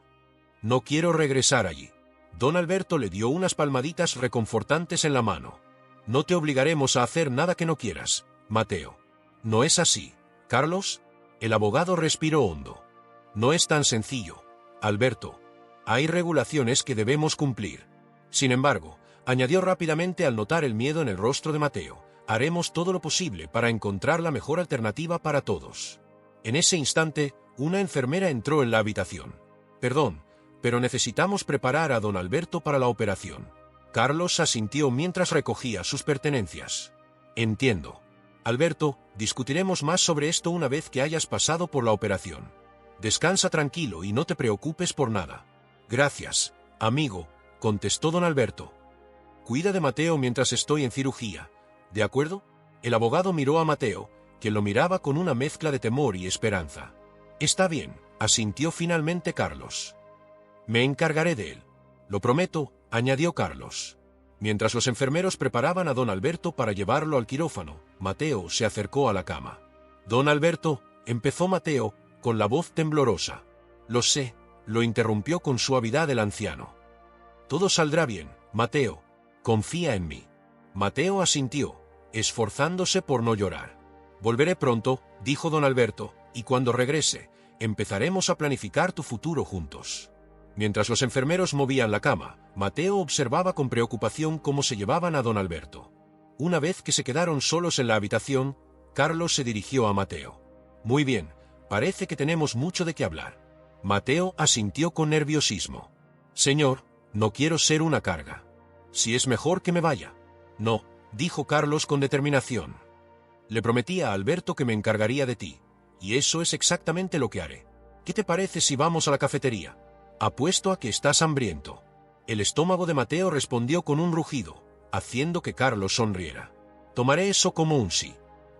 No quiero regresar allí. Don Alberto le dio unas palmaditas reconfortantes en la mano. No te obligaremos a hacer nada que no quieras, Mateo. ¿No es así, Carlos? El abogado respiró hondo. No es tan sencillo, Alberto. Hay regulaciones que debemos cumplir. Sin embargo, añadió rápidamente al notar el miedo en el rostro de Mateo, haremos todo lo posible para encontrar la mejor alternativa para todos. En ese instante, una enfermera entró en la habitación. Perdón, pero necesitamos preparar a don Alberto para la operación. Carlos asintió mientras recogía sus pertenencias. Entiendo. Alberto, discutiremos más sobre esto una vez que hayas pasado por la operación. Descansa tranquilo y no te preocupes por nada. Gracias, amigo, contestó don Alberto. Cuida de Mateo mientras estoy en cirugía, ¿de acuerdo? El abogado miró a Mateo, quien lo miraba con una mezcla de temor y esperanza. Está bien, asintió finalmente Carlos. Me encargaré de él. Lo prometo, añadió Carlos. Mientras los enfermeros preparaban a don Alberto para llevarlo al quirófano, Mateo se acercó a la cama. Don Alberto, empezó Mateo, con la voz temblorosa. Lo sé, lo interrumpió con suavidad el anciano. Todo saldrá bien, Mateo. Confía en mí. Mateo asintió, esforzándose por no llorar. Volveré pronto, dijo don Alberto, y cuando regrese, empezaremos a planificar tu futuro juntos. Mientras los enfermeros movían la cama, Mateo observaba con preocupación cómo se llevaban a don Alberto. Una vez que se quedaron solos en la habitación, Carlos se dirigió a Mateo. Muy bien, parece que tenemos mucho de qué hablar. Mateo asintió con nerviosismo. Señor, no quiero ser una carga. Si es mejor que me vaya. No, dijo Carlos con determinación. Le prometí a Alberto que me encargaría de ti, y eso es exactamente lo que haré. ¿Qué te parece si vamos a la cafetería? Apuesto a que estás hambriento. El estómago de Mateo respondió con un rugido, haciendo que Carlos sonriera. Tomaré eso como un sí.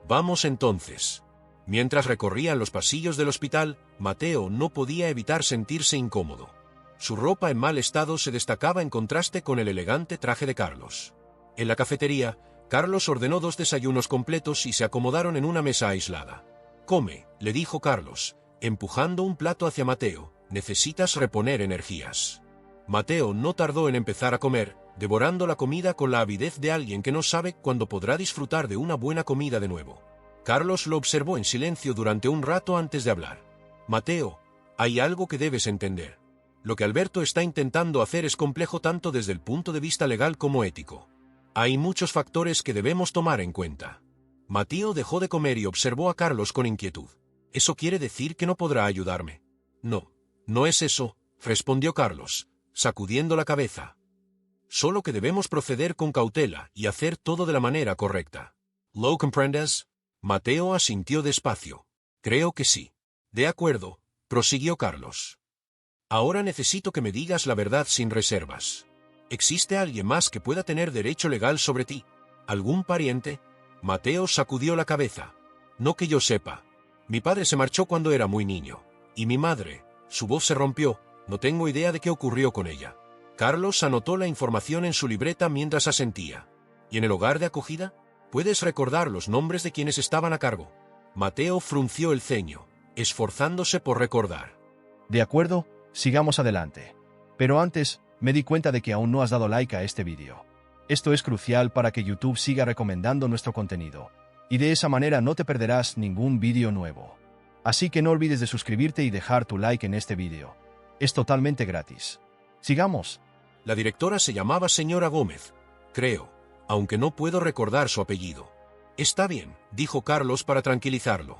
Vamos entonces. Mientras recorrían los pasillos del hospital, Mateo no podía evitar sentirse incómodo. Su ropa en mal estado se destacaba en contraste con el elegante traje de Carlos. En la cafetería, Carlos ordenó 2 desayunos completos y se acomodaron en una mesa aislada. «Come», le dijo Carlos, empujando un plato hacia Mateo, «necesitas reponer energías». Mateo no tardó en empezar a comer, devorando la comida con la avidez de alguien que no sabe cuándo podrá disfrutar de una buena comida de nuevo. Carlos lo observó en silencio durante un rato antes de hablar. «Mateo, hay algo que debes entender. Lo que Alberto está intentando hacer es complejo tanto desde el punto de vista legal como ético. Hay muchos factores que debemos tomar en cuenta». Mateo dejó de comer y observó a Carlos con inquietud. «¿Eso quiere decir que no podrá ayudarme?» «No, no es eso», respondió Carlos, sacudiendo la cabeza. «Solo que debemos proceder con cautela y hacer todo de la manera correcta». «¿Lo comprendes?» Mateo asintió despacio. «Creo que sí». «De acuerdo», prosiguió Carlos. «Ahora necesito que me digas la verdad sin reservas. ¿Existe alguien más que pueda tener derecho legal sobre ti? ¿Algún pariente?» Mateo sacudió la cabeza. «No que yo sepa. Mi padre se marchó cuando era muy niño. Y mi madre, su voz se rompió, no tengo idea de qué ocurrió con ella». Carlos anotó la información en su libreta mientras asentía. «¿Y en el hogar de acogida? ¿Puedes recordar los nombres de quienes estaban a cargo?» Mateo frunció el ceño, esforzándose por recordar. De acuerdo, sigamos adelante. Pero antes, me di cuenta de que aún no has dado like a este vídeo. Esto es crucial para que YouTube siga recomendando nuestro contenido, y de esa manera no te perderás ningún vídeo nuevo. Así que no olvides de suscribirte y dejar tu like en este vídeo. Es totalmente gratis. Sigamos. La directora se llamaba señora Gómez, creo, aunque no puedo recordar su apellido. «Está bien», dijo Carlos para tranquilizarlo.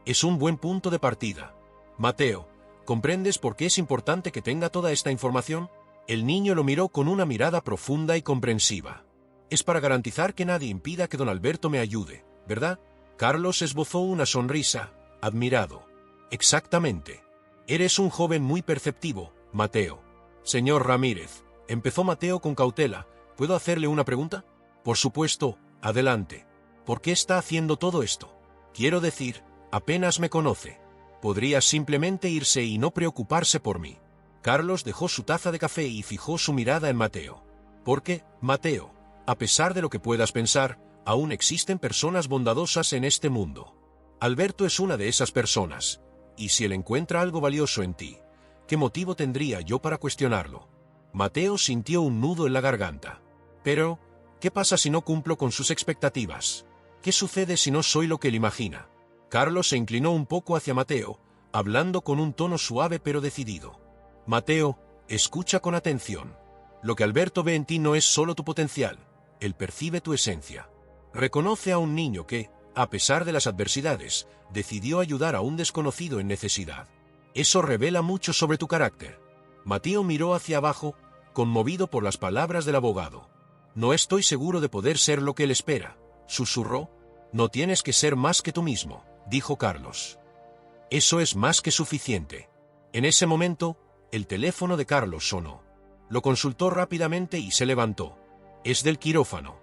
«Es un buen punto de partida. Mateo, ¿comprendes por qué es importante que tenga toda esta información?» El niño lo miró con una mirada profunda y comprensiva. «Es para garantizar que nadie impida que don Alberto me ayude, ¿verdad?» Carlos esbozó una sonrisa, admirado. «Exactamente. Eres un joven muy perceptivo, Mateo». «Señor Ramírez», empezó Mateo con cautela, ¿puedo hacerle una pregunta?» «Por supuesto, adelante. ¿Por qué está haciendo todo esto? Quiero decir, apenas me conoce. Podría simplemente irse y no preocuparse por mí». Carlos dejó su taza de café y fijó su mirada en Mateo. «Porque, Mateo, a pesar de lo que puedas pensar, aún existen personas bondadosas en este mundo. Alberto es una de esas personas, y si él encuentra algo valioso en ti, ¿qué motivo tendría yo para cuestionarlo?» Mateo sintió un nudo en la garganta. «Pero, ¿qué pasa si no cumplo con sus expectativas? ¿Qué sucede si no soy lo que él imagina?» Carlos se inclinó un poco hacia Mateo, hablando con un tono suave pero decidido. «Mateo, escucha con atención. Lo que Alberto ve en ti no es solo tu potencial, él percibe tu esencia. Reconoce a un niño que, a pesar de las adversidades, decidió ayudar a un desconocido en necesidad. Eso revela mucho sobre tu carácter». Mateo miró hacia abajo, conmovido por las palabras del abogado. «No estoy seguro de poder ser lo que él espera», susurró. «No tienes que ser más que tú mismo», dijo Carlos. «Eso es más que suficiente». En ese momento, el teléfono de Carlos sonó. Lo consultó rápidamente y se levantó. «Es del quirófano.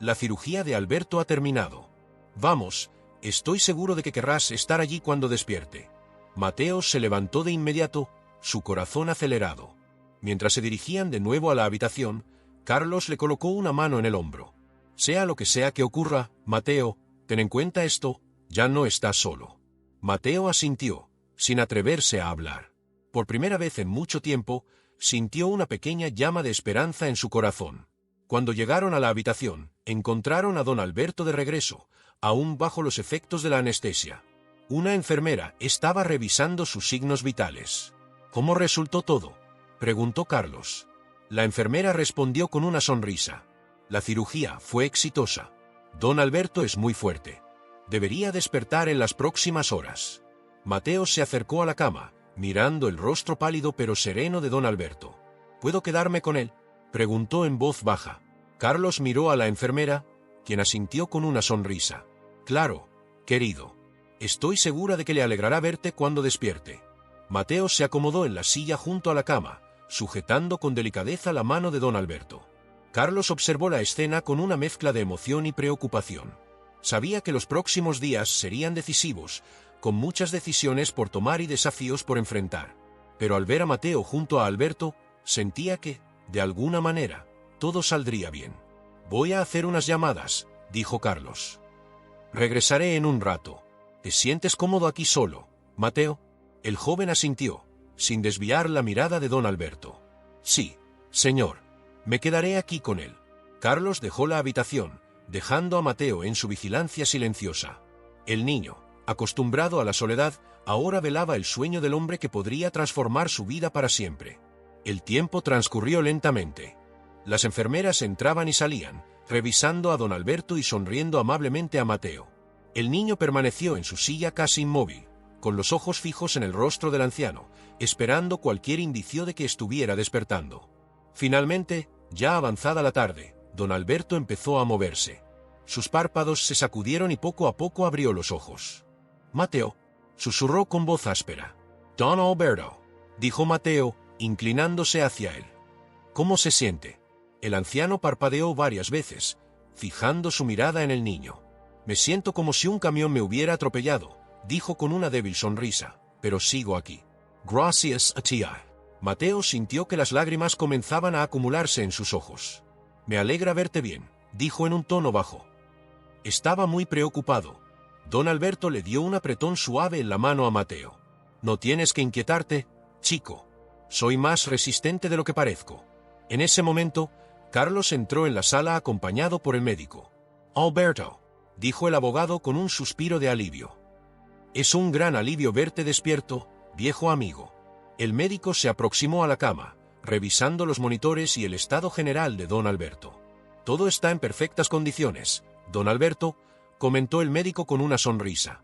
La cirugía de Alberto ha terminado. Vamos, estoy seguro de que querrás estar allí cuando despierte». Mateo se levantó de inmediato, su corazón acelerado. Mientras se dirigían de nuevo a la habitación, Carlos le colocó una mano en el hombro. «Sea lo que sea que ocurra, Mateo, ten en cuenta esto, ya no estás solo». Mateo asintió, sin atreverse a hablar. Por primera vez en mucho tiempo, sintió una pequeña llama de esperanza en su corazón. Cuando llegaron a la habitación, encontraron a don Alberto de regreso, aún bajo los efectos de la anestesia. Una enfermera estaba revisando sus signos vitales. «¿Cómo resultó todo?», preguntó Carlos. La enfermera respondió con una sonrisa. «La cirugía fue exitosa. Don Alberto es muy fuerte. Debería despertar en las próximas horas». Mateo se acercó a la cama, mirando el rostro pálido pero sereno de don Alberto. «¿Puedo quedarme con él?», preguntó en voz baja. Carlos miró a la enfermera, quien asintió con una sonrisa. «Claro, querido. Estoy segura de que le alegrará verte cuando despierte». Mateo se acomodó en la silla junto a la cama, sujetando con delicadeza la mano de don Alberto. Carlos observó la escena con una mezcla de emoción y preocupación. Sabía que los próximos días serían decisivos, con muchas decisiones por tomar y desafíos por enfrentar. Pero al ver a Mateo junto a Alberto, sentía que, de alguna manera, todo saldría bien. «Voy a hacer unas llamadas», dijo Carlos. «Regresaré en un rato. ¿Te sientes cómodo aquí solo, Mateo?» El joven asintió, sin desviar la mirada de don Alberto. «Sí, señor. Me quedaré aquí con él». Carlos dejó la habitación, dejando a Mateo en su vigilancia silenciosa. El niño, acostumbrado a la soledad, ahora velaba el sueño del hombre que podría transformar su vida para siempre. El tiempo transcurrió lentamente. Las enfermeras entraban y salían, revisando a don Alberto y sonriendo amablemente a Mateo. El niño permaneció en su silla casi inmóvil, con los ojos fijos en el rostro del anciano, esperando cualquier indicio de que estuviera despertando. Finalmente, ya avanzada la tarde, don Alberto empezó a moverse. Sus párpados se sacudieron y poco a poco abrió los ojos. «Mateo», susurró con voz áspera. «Don Alberto», dijo Mateo, inclinándose hacia él. «¿Cómo se siente?» El anciano parpadeó varias veces, fijando su mirada en el niño. «Me siento como si un camión me hubiera atropellado», dijo con una débil sonrisa, «pero sigo aquí». «Gracias a ti». Mateo sintió que las lágrimas comenzaban a acumularse en sus ojos. «Me alegra verte bien», dijo en un tono bajo. Estaba muy preocupado. Don Alberto le dio un apretón suave en la mano a Mateo. «No tienes que inquietarte, chico. Soy más resistente de lo que parezco». En ese momento, Carlos entró en la sala acompañado por el médico. «Alberto», dijo el abogado con un suspiro de alivio. «Es un gran alivio verte despierto, viejo amigo». El médico se aproximó a la cama, revisando los monitores y el estado general de don Alberto. «Todo está en perfectas condiciones, don Alberto», comentó el médico con una sonrisa.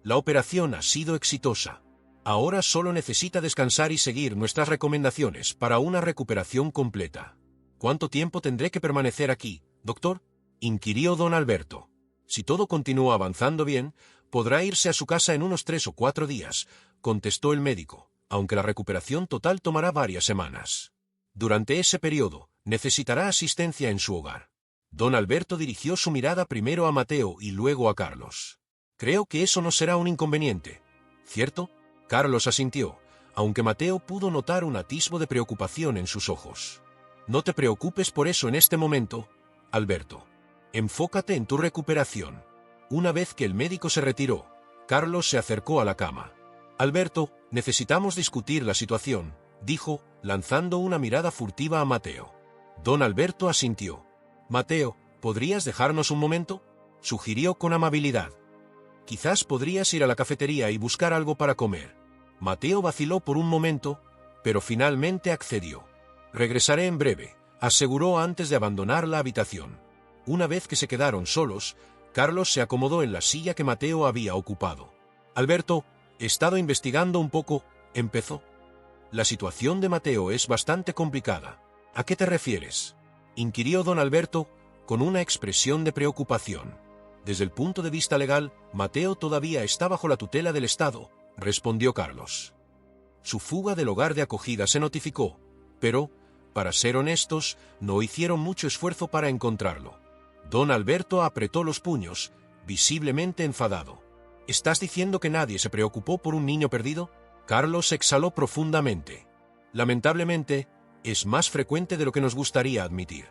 «La operación ha sido exitosa. Ahora solo necesita descansar y seguir nuestras recomendaciones para una recuperación completa». «¿Cuánto tiempo tendré que permanecer aquí, doctor?», inquirió don Alberto. «Si todo continúa avanzando bien, podrá irse a su casa en unos 3 o 4 días», contestó el médico, «aunque la recuperación total tomará varias semanas. Durante ese periodo, necesitará asistencia en su hogar». Don Alberto dirigió su mirada primero a Mateo y luego a Carlos. «Creo que eso no será un inconveniente, ¿cierto?». Carlos asintió, aunque Mateo pudo notar un atisbo de preocupación en sus ojos. «No te preocupes por eso en este momento, Alberto. Enfócate en tu recuperación». Una vez que el médico se retiró, Carlos se acercó a la cama. «Alberto, necesitamos discutir la situación», dijo, lanzando una mirada furtiva a Mateo. Don Alberto asintió. «Mateo, ¿podrías dejarnos un momento?», sugirió con amabilidad. «Quizás podrías ir a la cafetería y buscar algo para comer». Mateo vaciló por un momento, pero finalmente accedió. «Regresaré en breve», aseguró antes de abandonar la habitación. Una vez que se quedaron solos, Carlos se acomodó en la silla que Mateo había ocupado. «Alberto, he estado investigando un poco», empezó. «La situación de Mateo es bastante complicada». «¿A qué te refieres?», inquirió don Alberto, con una expresión de preocupación. «Desde el punto de vista legal, Mateo todavía está bajo la tutela del Estado», respondió Carlos. «Su fuga del hogar de acogida se notificó, pero, para ser honestos, no hicieron mucho esfuerzo para encontrarlo». Don Alberto apretó los puños, visiblemente enfadado. «¿Estás diciendo que nadie se preocupó por un niño perdido?». Carlos exhaló profundamente. «Lamentablemente, es más frecuente de lo que nos gustaría admitir.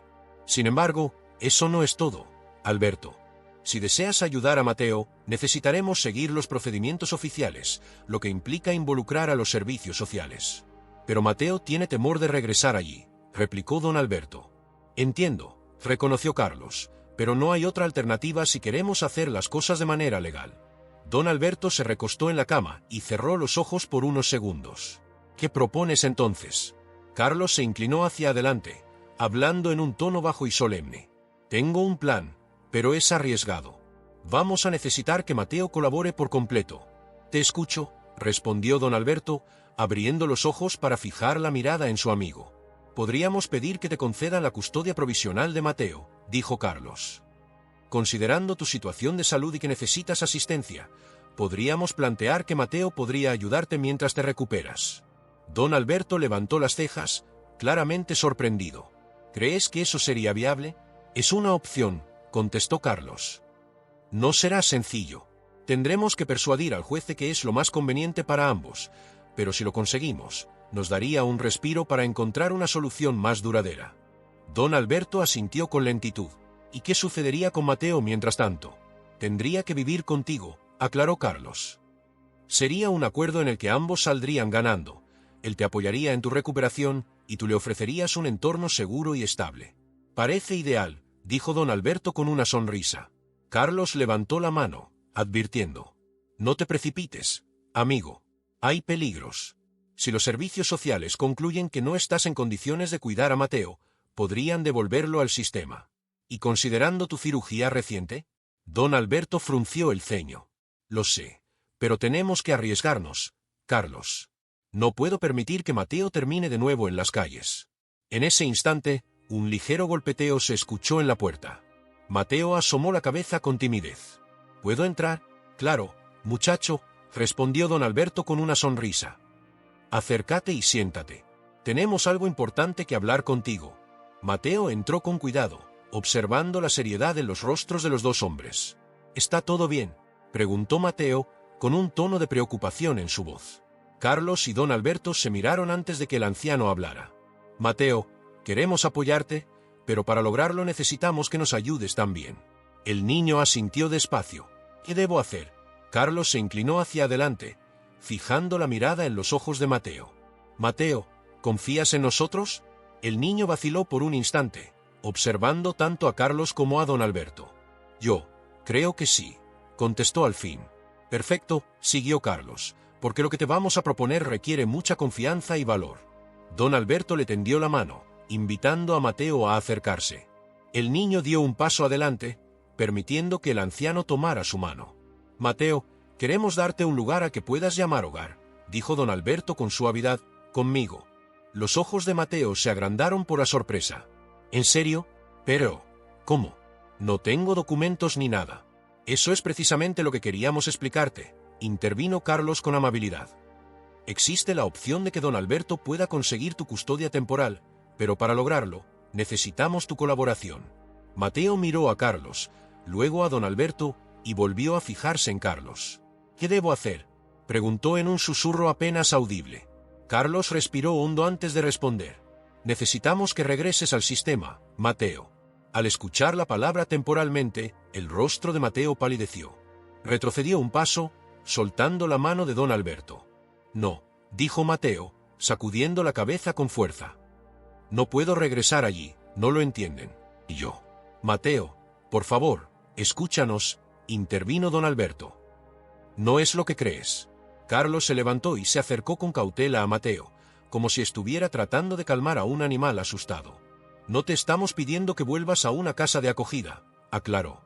Sin embargo, eso no es todo, Alberto. Si deseas ayudar a Mateo, necesitaremos seguir los procedimientos oficiales, lo que implica involucrar a los servicios sociales». «Pero Mateo tiene temor de regresar allí», replicó don Alberto. «Entiendo», reconoció Carlos, «pero no hay otra alternativa si queremos hacer las cosas de manera legal». Don Alberto se recostó en la cama y cerró los ojos por unos segundos. «¿Qué propones entonces?». Carlos se inclinó hacia adelante, hablando en un tono bajo y solemne. «Tengo un plan, pero es arriesgado. Vamos a necesitar que Mateo colabore por completo». «Te escucho», respondió don Alberto, abriendo los ojos para fijar la mirada en su amigo. «Podríamos pedir que te concedan la custodia provisional de Mateo», dijo Carlos. «Considerando tu situación de salud y que necesitas asistencia, podríamos plantear que Mateo podría ayudarte mientras te recuperas». Don Alberto levantó las cejas, claramente sorprendido. «¿Crees que eso sería viable?». «Es una opción», contestó Carlos. No será sencillo. Tendremos que persuadir al juez de que es lo más conveniente para ambos, pero si lo conseguimos, nos daría un respiro para encontrar una solución más duradera. Don Alberto asintió con lentitud. ¿Y qué sucedería con Mateo mientras tanto? Tendría que vivir contigo, aclaró Carlos. Sería un acuerdo en el que ambos saldrían ganando. Él te apoyaría en tu recuperación y tú le ofrecerías un entorno seguro y estable. Parece ideal, dijo don Alberto con una sonrisa. Carlos levantó la mano, advirtiendo. No te precipites, amigo. Hay peligros. Si los servicios sociales concluyen que no estás en condiciones de cuidar a Mateo, podrían devolverlo al sistema. ¿Y considerando tu cirugía reciente? Don Alberto frunció el ceño. Lo sé, pero tenemos que arriesgarnos, Carlos. No puedo permitir que Mateo termine de nuevo en las calles. En ese instante, un ligero golpeteo se escuchó en la puerta. Mateo asomó la cabeza con timidez. ¿Puedo entrar? Claro, muchacho, respondió don Alberto con una sonrisa. Acércate y siéntate. Tenemos algo importante que hablar contigo. Mateo entró con cuidado, observando la seriedad en los rostros de los dos hombres. ¿Está todo bien?, preguntó Mateo, con un tono de preocupación en su voz. Carlos y don Alberto se miraron antes de que el anciano hablara. Mateo, queremos apoyarte, pero para lograrlo necesitamos que nos ayudes también. El niño asintió despacio. ¿Qué debo hacer? Carlos se inclinó hacia adelante, fijando la mirada en los ojos de Mateo. Mateo, ¿confías en nosotros? El niño vaciló por un instante, observando tanto a Carlos como a don Alberto. Yo creo que sí, contestó al fin. Perfecto, siguió Carlos, porque lo que te vamos a proponer requiere mucha confianza y valor. Don Alberto le tendió la mano, invitando a Mateo a acercarse. El niño dio un paso adelante, permitiendo que el anciano tomara su mano. Mateo, queremos darte un lugar a que puedas llamar hogar, dijo don Alberto con suavidad, conmigo. Los ojos de Mateo se agrandaron por la sorpresa. ¿En serio? Pero, ¿cómo? No tengo documentos ni nada. Eso es precisamente lo que queríamos explicarte, intervino Carlos con amabilidad. Existe la opción de que don Alberto pueda conseguir tu custodia temporal, pero para lograrlo, necesitamos tu colaboración. Mateo miró a Carlos, luego a don Alberto, y volvió a fijarse en Carlos. ¿Qué debo hacer?, preguntó en un susurro apenas audible. Carlos respiró hondo antes de responder. Necesitamos que regreses al sistema, Mateo. Al escuchar la palabra temporalmente, el rostro de Mateo palideció. Retrocedió un paso, soltando la mano de don Alberto. No, dijo Mateo, sacudiendo la cabeza con fuerza. No puedo regresar allí, no lo entienden. Y yo. Mateo, por favor, escúchanos, intervino don Alberto. No es lo que crees. Carlos se levantó y se acercó con cautela a Mateo, como si estuviera tratando de calmar a un animal asustado. No te estamos pidiendo que vuelvas a una casa de acogida, aclaró.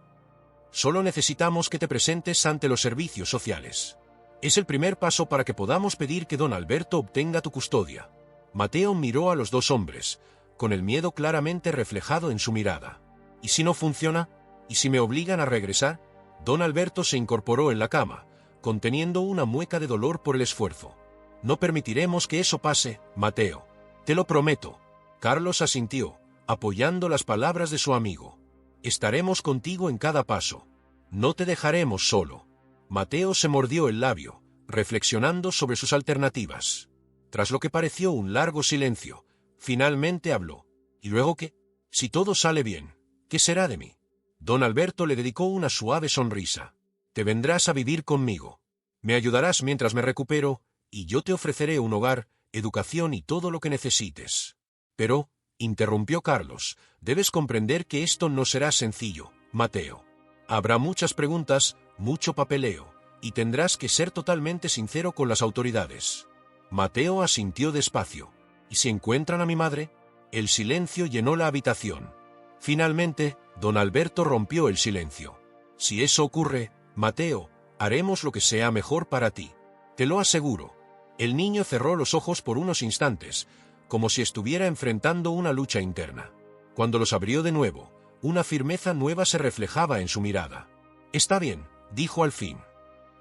Solo necesitamos que te presentes ante los servicios sociales. Es el primer paso para que podamos pedir que don Alberto obtenga tu custodia. Mateo miró a los dos hombres, con el miedo claramente reflejado en su mirada. ¿Y si no funciona? ¿Y si me obligan a regresar? Don Alberto se incorporó en la cama, conteniendo una mueca de dolor por el esfuerzo. No permitiremos que eso pase, Mateo. Te lo prometo. Carlos asintió, apoyando las palabras de su amigo. Estaremos contigo en cada paso. No te dejaremos solo. Mateo se mordió el labio, reflexionando sobre sus alternativas. Tras lo que pareció un largo silencio, finalmente habló. ¿Y luego qué? Si todo sale bien, ¿qué será de mí? Don Alberto le dedicó una suave sonrisa. Te vendrás a vivir conmigo. Me ayudarás mientras me recupero, y yo te ofreceré un hogar, educación y todo lo que necesites. Pero, interrumpió Carlos, debes comprender que esto no será sencillo, Mateo. Habrá muchas preguntas, mucho papeleo, y tendrás que ser totalmente sincero con las autoridades. Mateo asintió despacio. ¿Y si encuentran a mi madre? El silencio llenó la habitación. Finalmente, don Alberto rompió el silencio. Si eso ocurre, Mateo, haremos lo que sea mejor para ti. Te lo aseguro. El niño cerró los ojos por unos instantes, como si estuviera enfrentando una lucha interna. Cuando los abrió de nuevo, una firmeza nueva se reflejaba en su mirada. Está bien, dijo al fin.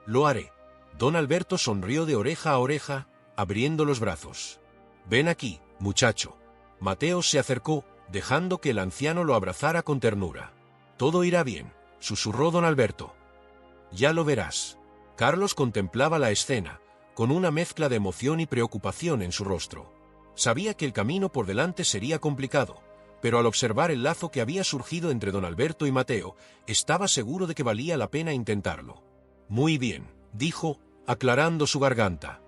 Lo haré. Don Alberto sonrió de oreja a oreja, abriendo los brazos. Ven aquí, muchacho. Mateo se acercó, dejando que el anciano lo abrazara con ternura. Todo irá bien, susurró don Alberto. Ya lo verás. Carlos contemplaba la escena, con una mezcla de emoción y preocupación en su rostro. Sabía que el camino por delante sería complicado, pero al observar el lazo que había surgido entre don Alberto y Mateo, estaba seguro de que valía la pena intentarlo. Muy bien, dijo, aclarando su garganta.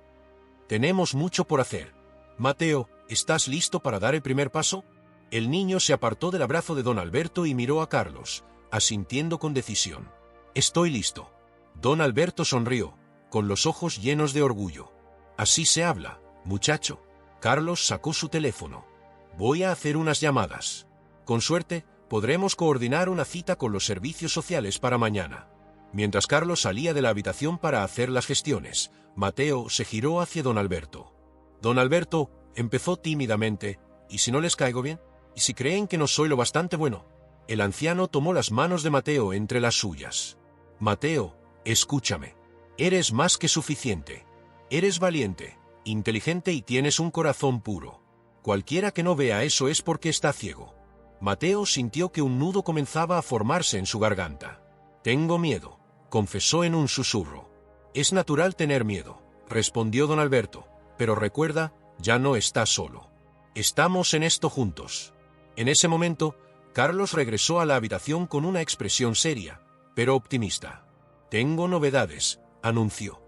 Tenemos mucho por hacer. Mateo, ¿estás listo para dar el primer paso? El niño se apartó del abrazo de don Alberto y miró a Carlos, asintiendo con decisión. Estoy listo. Don Alberto sonrió, con los ojos llenos de orgullo. Así se habla, muchacho. Carlos sacó su teléfono. Voy a hacer unas llamadas. Con suerte, podremos coordinar una cita con los servicios sociales para mañana. Mientras Carlos salía de la habitación para hacer las gestiones, Mateo se giró hacia don Alberto. Don Alberto, empezó tímidamente, ¿y si no les caigo bien? ¿Y si creen que no soy lo bastante bueno? El anciano tomó las manos de Mateo entre las suyas. Mateo, escúchame. Eres más que suficiente. Eres valiente, inteligente y tienes un corazón puro. Cualquiera que no vea eso es porque está ciego. Mateo sintió que un nudo comenzaba a formarse en su garganta. Tengo miedo, confesó en un susurro. Es natural tener miedo, respondió don Alberto, pero recuerda, ya no estás solo. Estamos en esto juntos. En ese momento, Carlos regresó a la habitación con una expresión seria, pero optimista. Tengo novedades, anunció.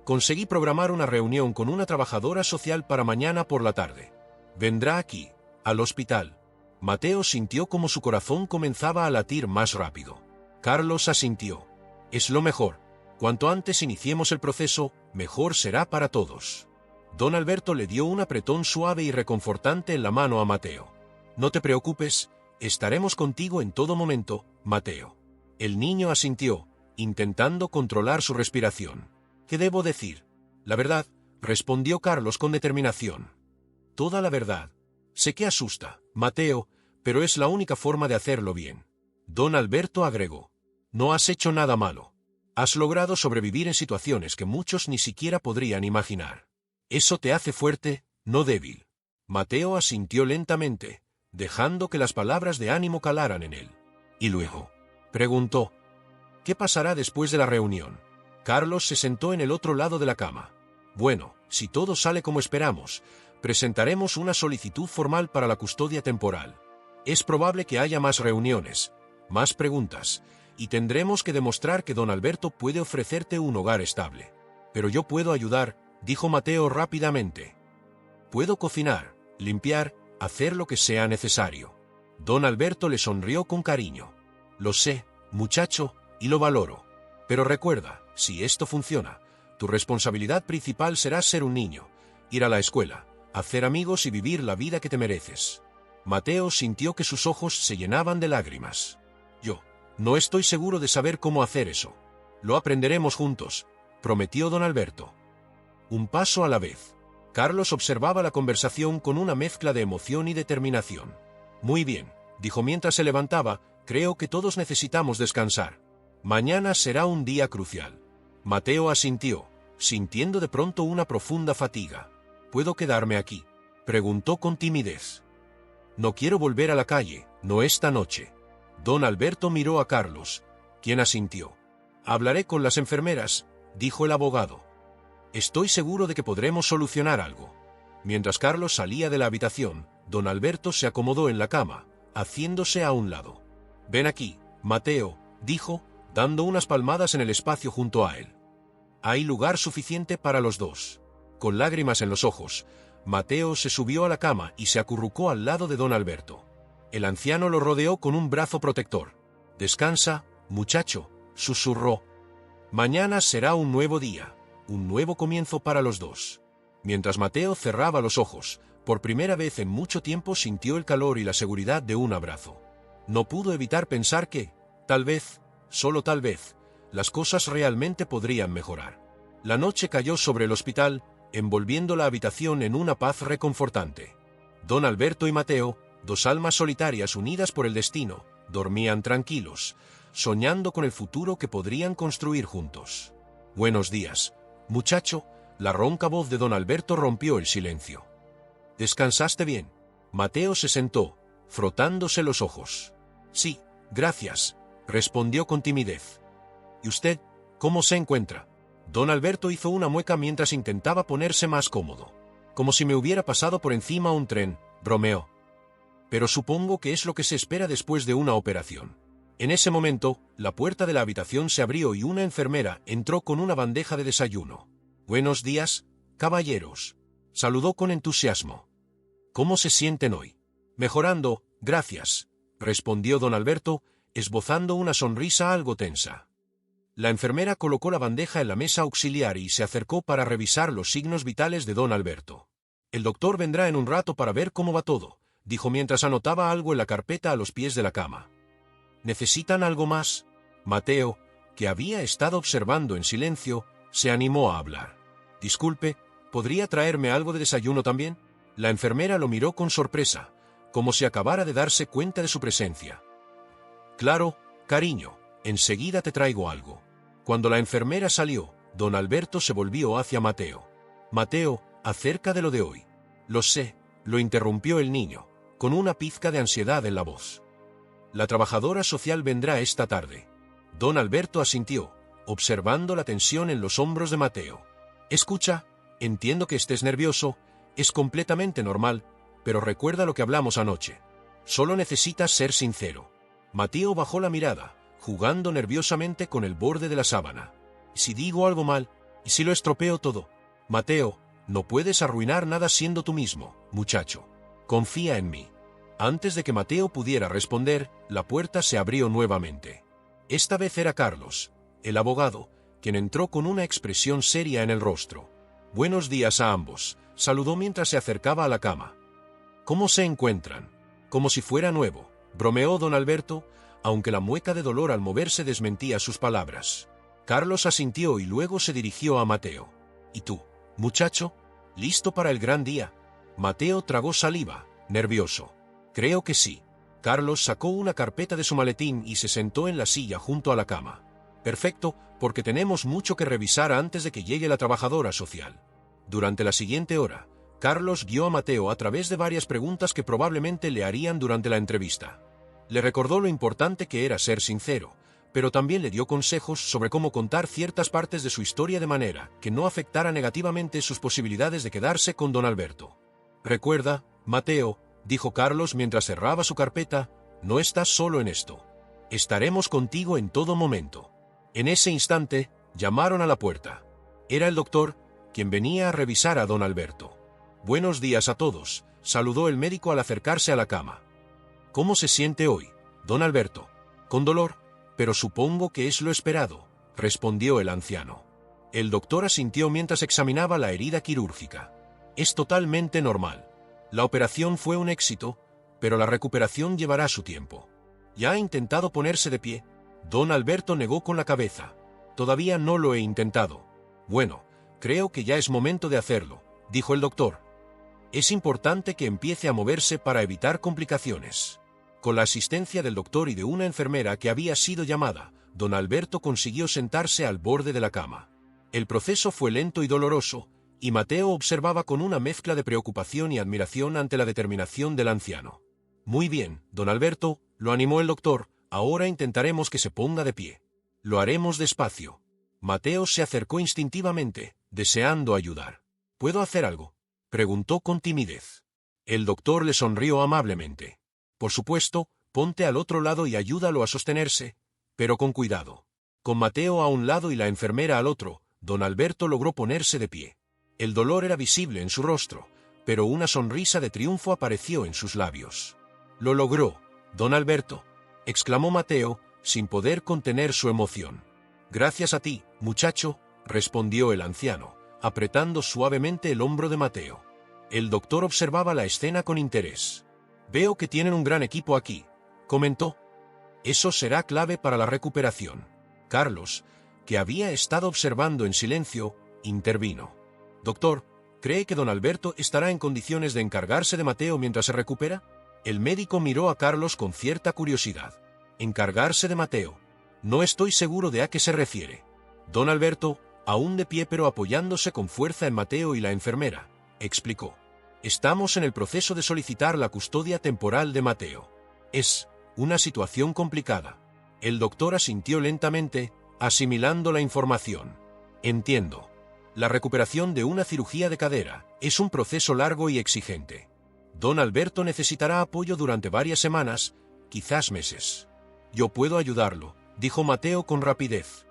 Conseguí programar una reunión con una trabajadora social para mañana por la tarde. Vendrá aquí, al hospital. Mateo sintió como su corazón comenzaba a latir más rápido. Carlos asintió. Es lo mejor. Cuanto antes iniciemos el proceso, mejor será para todos. Don Alberto le dio un apretón suave y reconfortante en la mano a Mateo. No te preocupes, estaremos contigo en todo momento, Mateo. El niño asintió, intentando controlar su respiración. ¿Qué debo decir? La verdad, respondió Carlos con determinación. Toda la verdad. Sé que asusta, Mateo, pero es la única forma de hacerlo bien. Don Alberto agregó. No has hecho nada malo. Has logrado sobrevivir en situaciones que muchos ni siquiera podrían imaginar. Eso te hace fuerte, no débil. Mateo asintió lentamente, dejando que las palabras de ánimo calaran en él. ¿Y luego? Preguntó. ¿Qué pasará después de la reunión? Carlos se sentó en el otro lado de la cama. Bueno, si todo sale como esperamos, presentaremos una solicitud formal para la custodia temporal. Es probable que haya más reuniones, más preguntas, y tendremos que demostrar que don Alberto puede ofrecerte un hogar estable. Pero yo puedo ayudar, dijo Mateo rápidamente. Puedo cocinar, limpiar, hacer lo que sea necesario. Don Alberto le sonrió con cariño. Lo sé, muchacho, y lo valoro. Pero recuerda, si esto funciona, tu responsabilidad principal será ser un niño, ir a la escuela, hacer amigos y vivir la vida que te mereces. Mateo sintió que sus ojos se llenaban de lágrimas. Yo no estoy seguro de saber cómo hacer eso. Lo aprenderemos juntos, prometió don Alberto. Un paso a la vez. Carlos observaba la conversación con una mezcla de emoción y determinación. Muy bien, dijo mientras se levantaba, creo que todos necesitamos descansar. Mañana será un día crucial. Mateo asintió, sintiendo de pronto una profunda fatiga. ¿Puedo quedarme aquí?, preguntó con timidez. No quiero volver a la calle, no esta noche. Don Alberto miró a Carlos, quien asintió. Hablaré con las enfermeras, dijo el abogado. Estoy seguro de que podremos solucionar algo. Mientras Carlos salía de la habitación, don Alberto se acomodó en la cama, haciéndose a un lado. Ven aquí, Mateo, dijo, dando unas palmadas en el espacio junto a él. Hay lugar suficiente para los dos. Con lágrimas en los ojos, Mateo se subió a la cama y se acurrucó al lado de don Alberto. El anciano lo rodeó con un brazo protector. Descansa, muchacho, susurró. Mañana será un nuevo día, un nuevo comienzo para los dos. Mientras Mateo cerraba los ojos, por primera vez en mucho tiempo sintió el calor y la seguridad de un abrazo. No pudo evitar pensar que, tal vez, solo tal vez, las cosas realmente podrían mejorar. La noche cayó sobre el hospital, envolviendo la habitación en una paz reconfortante. Don Alberto y Mateo, dos almas solitarias unidas por el destino, dormían tranquilos, soñando con el futuro que podrían construir juntos. Buenos días, muchacho, la ronca voz de don Alberto rompió el silencio. ¿Descansaste bien? Mateo se sentó, frotándose los ojos. Sí, gracias, respondió con timidez. ¿Y usted, cómo se encuentra? Don Alberto hizo una mueca mientras intentaba ponerse más cómodo. Como si me hubiera pasado por encima un tren, bromeó. Pero supongo que es lo que se espera después de una operación. En ese momento, la puerta de la habitación se abrió y una enfermera entró con una bandeja de desayuno. «Buenos días, caballeros», saludó con entusiasmo. «¿Cómo se sienten hoy?» «Mejorando, gracias», respondió don Alberto, esbozando una sonrisa algo tensa. La enfermera colocó la bandeja en la mesa auxiliar y se acercó para revisar los signos vitales de don Alberto. «El doctor vendrá en un rato para ver cómo va todo», dijo mientras anotaba algo en la carpeta a los pies de la cama. «¿Necesitan algo más?» Mateo, que había estado observando en silencio, se animó a hablar. «Disculpe, ¿podría traerme algo de desayuno también?» La enfermera lo miró con sorpresa, como si acabara de darse cuenta de su presencia. «Claro, cariño, enseguida te traigo algo». Cuando la enfermera salió, don Alberto se volvió hacia Mateo. «Mateo, acerca de lo de hoy». «Lo sé», lo interrumpió el niño, con una pizca de ansiedad en la voz. «La trabajadora social vendrá esta tarde». Don Alberto asintió, observando la tensión en los hombros de Mateo. «Escucha, entiendo que estés nervioso, es completamente normal, pero recuerda lo que hablamos anoche. Solo necesitas ser sincero». Mateo bajó la mirada, jugando nerviosamente con el borde de la sábana. «¿Y si digo algo mal? ¿Y si lo estropeo todo?» «Mateo, no puedes arruinar nada siendo tú mismo, muchacho. Confía en mí». Antes de que Mateo pudiera responder, la puerta se abrió nuevamente. Esta vez era Carlos, el abogado, quien entró con una expresión seria en el rostro. «Buenos días a ambos», saludó mientras se acercaba a la cama. «¿Cómo se encuentran?» «Como si fuera nuevo», bromeó don Alberto, aunque la mueca de dolor al moverse desmentía sus palabras. Carlos asintió y luego se dirigió a Mateo. «¿Y tú, muchacho? ¿Listo para el gran día?» Mateo tragó saliva, nervioso. «Creo que sí». Carlos sacó una carpeta de su maletín y se sentó en la silla junto a la cama. «Perfecto, porque tenemos mucho que revisar antes de que llegue la trabajadora social». Durante la siguiente hora, Carlos guió a Mateo a través de varias preguntas que probablemente le harían durante la entrevista. Le recordó lo importante que era ser sincero, pero también le dio consejos sobre cómo contar ciertas partes de su historia de manera que no afectara negativamente sus posibilidades de quedarse con don Alberto. «Recuerda, Mateo», dijo Carlos mientras cerraba su carpeta, «no estás solo en esto. Estaremos contigo en todo momento». En ese instante, llamaron a la puerta. Era el doctor, quien venía a revisar a don Alberto. «Buenos días a todos», saludó el médico al acercarse a la cama. «¿Cómo se siente hoy, don Alberto?» «Con dolor, pero supongo que es lo esperado», respondió el anciano. El doctor asintió mientras examinaba la herida quirúrgica. «Es totalmente normal. La operación fue un éxito, pero la recuperación llevará su tiempo». «¿Ya ha intentado ponerse de pie?» Don Alberto negó con la cabeza. «Todavía no lo he intentado». «Bueno, creo que ya es momento de hacerlo», dijo el doctor. «Es importante que empiece a moverse para evitar complicaciones». Con la asistencia del doctor y de una enfermera que había sido llamada, don Alberto consiguió sentarse al borde de la cama. El proceso fue lento y doloroso, y Mateo observaba con una mezcla de preocupación y admiración ante la determinación del anciano. «Muy bien, don Alberto», lo animó el doctor, «ahora intentaremos que se ponga de pie. Lo haremos despacio». Mateo se acercó instintivamente, deseando ayudar. «¿Puedo hacer algo?», preguntó con timidez. El doctor le sonrió amablemente. «Por supuesto, ponte al otro lado y ayúdalo a sostenerse, pero con cuidado». Con Mateo a un lado y la enfermera al otro, don Alberto logró ponerse de pie. El dolor era visible en su rostro, pero una sonrisa de triunfo apareció en sus labios. «Lo logró, don Alberto», exclamó Mateo, sin poder contener su emoción. «Gracias a ti, muchacho», respondió el anciano, apretando suavemente el hombro de Mateo. El doctor observaba la escena con interés. «Veo que tienen un gran equipo aquí», comentó. «Eso será clave para la recuperación». Carlos, que había estado observando en silencio, intervino. «Doctor, ¿cree que don Alberto estará en condiciones de encargarse de Mateo mientras se recupera?» El médico miró a Carlos con cierta curiosidad. «¿Encargarse de Mateo? No estoy seguro de a qué se refiere». Don Alberto, aún de pie pero apoyándose con fuerza en Mateo y la enfermera, explicó. «Estamos en el proceso de solicitar la custodia temporal de Mateo. Es una situación complicada. El doctor asintió lentamente, asimilando la información. Entiendo. La recuperación de una cirugía de cadera es un proceso largo y exigente. Don Alberto necesitará apoyo durante varias semanas, quizás meses. Yo puedo ayudarlo, dijo Mateo con rapidez.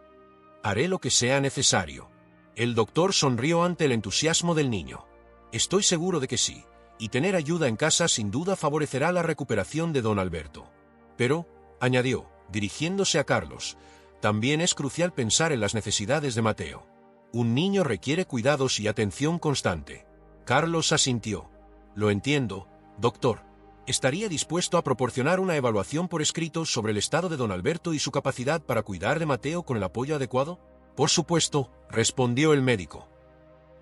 Haré lo que sea necesario. El doctor sonrió ante el entusiasmo del niño. Estoy seguro de que sí, y tener ayuda en casa sin duda favorecerá la recuperación de don Alberto. Pero, añadió, dirigiéndose a Carlos, también es crucial pensar en las necesidades de Mateo. Un niño requiere cuidados y atención constante. Carlos asintió. Lo entiendo, doctor. ¿Estaría dispuesto a proporcionar una evaluación por escrito sobre el estado de don Alberto y su capacidad para cuidar de Mateo con el apoyo adecuado? Por supuesto, respondió el médico.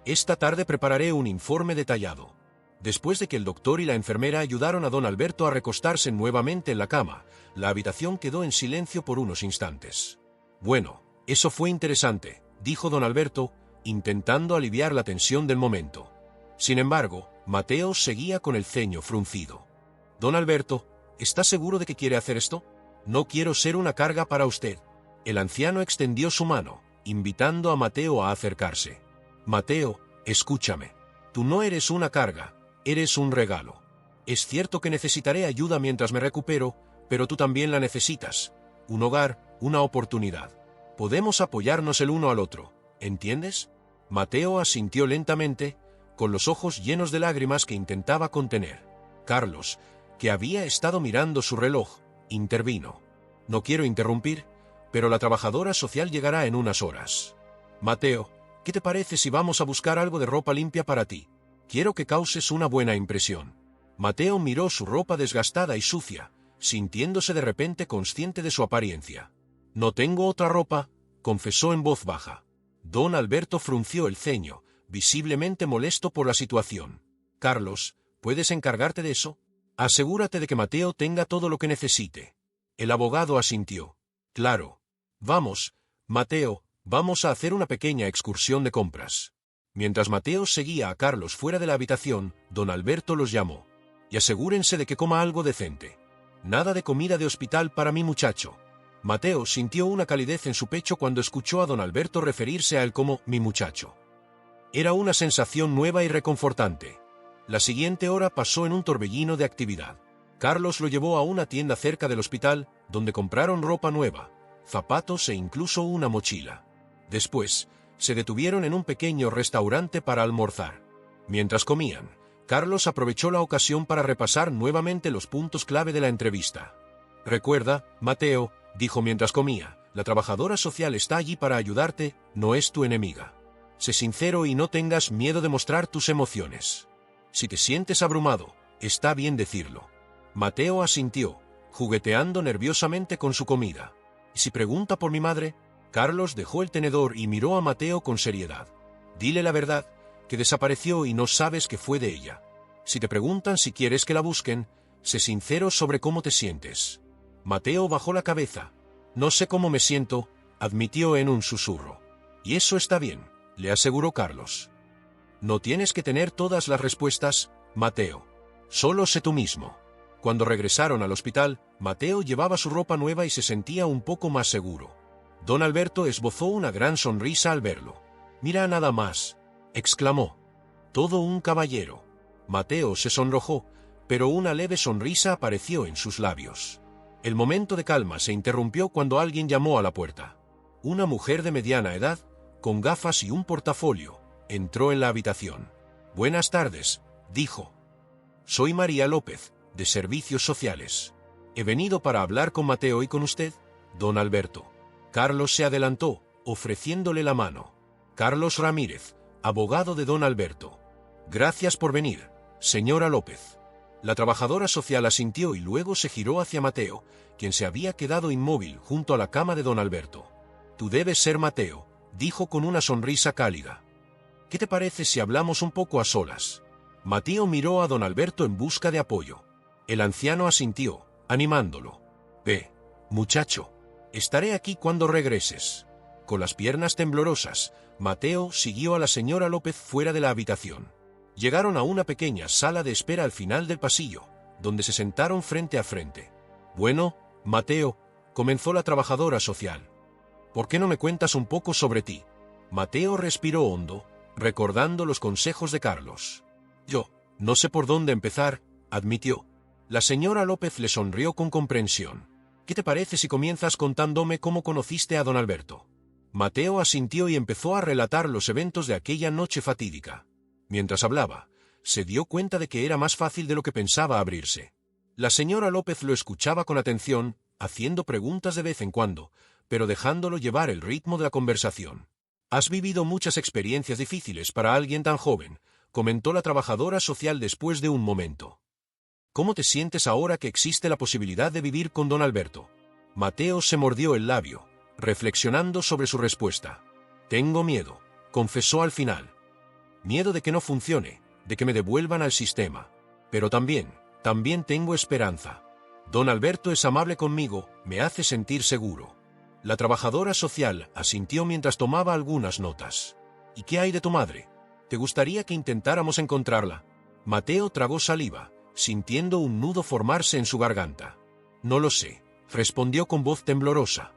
Esta tarde prepararé un informe detallado. Después de que el doctor y la enfermera ayudaron a don Alberto a recostarse nuevamente en la cama, la habitación quedó en silencio por unos instantes. Bueno, eso fue interesante, dijo don Alberto, intentando aliviar la tensión del momento. Sin embargo, Mateo seguía con el ceño fruncido. Don Alberto, ¿está seguro de que quiere hacer esto? No quiero ser una carga para usted. El anciano extendió su mano, invitando a Mateo a acercarse. Mateo, escúchame. Tú no eres una carga, eres un regalo. Es cierto que necesitaré ayuda mientras me recupero, pero tú también la necesitas. Un hogar, una oportunidad. Podemos apoyarnos el uno al otro, ¿entiendes? Mateo asintió lentamente, con los ojos llenos de lágrimas que intentaba contener. Carlos, que había estado mirando su reloj, intervino. No quiero interrumpir, pero la trabajadora social llegará en unas horas. Mateo, ¿qué te parece si vamos a buscar algo de ropa limpia para ti? Quiero que causes una buena impresión. Mateo miró su ropa desgastada y sucia, sintiéndose de repente consciente de su apariencia. No tengo otra ropa, confesó en voz baja. Don Alberto frunció el ceño, visiblemente molesto por la situación. Carlos, ¿puedes encargarte de eso? Asegúrate de que Mateo tenga todo lo que necesite. El abogado asintió. Claro. Vamos, Mateo, vamos a hacer una pequeña excursión de compras. Mientras Mateo seguía a Carlos fuera de la habitación, don Alberto los llamó. Y asegúrense de que coma algo decente. Nada de comida de hospital para mi muchacho. Mateo sintió una calidez en su pecho cuando escuchó a don Alberto referirse a él como mi muchacho. Era una sensación nueva y reconfortante. La siguiente hora pasó en un torbellino de actividad. Carlos lo llevó a una tienda cerca del hospital, donde compraron ropa nueva, zapatos e incluso una mochila. Después, se detuvieron en un pequeño restaurante para almorzar. Mientras comían, Carlos aprovechó la ocasión para repasar nuevamente los puntos clave de la entrevista. Recuerda, Mateo, dijo mientras comía, la trabajadora social está allí para ayudarte, no es tu enemiga. Sé sincero y no tengas miedo de mostrar tus emociones. Si te sientes abrumado, está bien decirlo. Mateo asintió, jugueteando nerviosamente con su comida. Si pregunta por mi madre, Carlos dejó el tenedor y miró a Mateo con seriedad. Dile la verdad, que desapareció y no sabes qué fue de ella. Si te preguntan si quieres que la busquen, sé sincero sobre cómo te sientes. Mateo bajó la cabeza. No sé cómo me siento, admitió en un susurro. Y eso está bien, le aseguró Carlos. No tienes que tener todas las respuestas, Mateo. Solo sé tú mismo. Cuando regresaron al hospital, Mateo llevaba su ropa nueva y se sentía un poco más seguro. Don Alberto esbozó una gran sonrisa al verlo. «Mira nada más», exclamó. «Todo un caballero». Mateo se sonrojó, pero una leve sonrisa apareció en sus labios. El momento de calma se interrumpió cuando alguien llamó a la puerta. Una mujer de mediana edad, con gafas y un portafolio, entró en la habitación. «Buenas tardes», dijo. «Soy María López, de Servicios Sociales. He venido para hablar con Mateo y con usted, don Alberto». Carlos se adelantó, ofreciéndole la mano. Carlos Ramírez, abogado de don Alberto. «Gracias por venir, señora López». La trabajadora social asintió y luego se giró hacia Mateo, quien se había quedado inmóvil junto a la cama de don Alberto. «Tú debes ser Mateo», dijo con una sonrisa cálida. «¿Qué te parece si hablamos un poco a solas?» Mateo miró a don Alberto en busca de apoyo. El anciano asintió, animándolo. «Ve, muchacho, estaré aquí cuando regreses». Con las piernas temblorosas, Mateo siguió a la señora López fuera de la habitación. Llegaron a una pequeña sala de espera al final del pasillo, donde se sentaron frente a frente. «Bueno, Mateo, comenzó la trabajadora social. ¿Por qué no me cuentas un poco sobre ti? Mateo respiró hondo, recordando los consejos de Carlos. Yo, no sé por dónde empezar, admitió. La señora López le sonrió con comprensión. ¿Qué te parece si comienzas contándome cómo conociste a don Alberto? Mateo asintió y empezó a relatar los eventos de aquella noche fatídica. Mientras hablaba, se dio cuenta de que era más fácil de lo que pensaba abrirse. La señora López lo escuchaba con atención, haciendo preguntas de vez en cuando, pero dejándolo llevar el ritmo de la conversación. Has vivido muchas experiencias difíciles para alguien tan joven, comentó la trabajadora social después de un momento. ¿Cómo te sientes ahora que existe la posibilidad de vivir con don Alberto? Mateo se mordió el labio, reflexionando sobre su respuesta. Tengo miedo, confesó al final. Miedo de que no funcione, de que me devuelvan al sistema. Pero también tengo esperanza. Don Alberto es amable conmigo, me hace sentir seguro. La trabajadora social asintió mientras tomaba algunas notas. ¿Y qué hay de tu madre? ¿Te gustaría que intentáramos encontrarla? Mateo tragó saliva, sintiendo un nudo formarse en su garganta. No lo sé, respondió con voz temblorosa.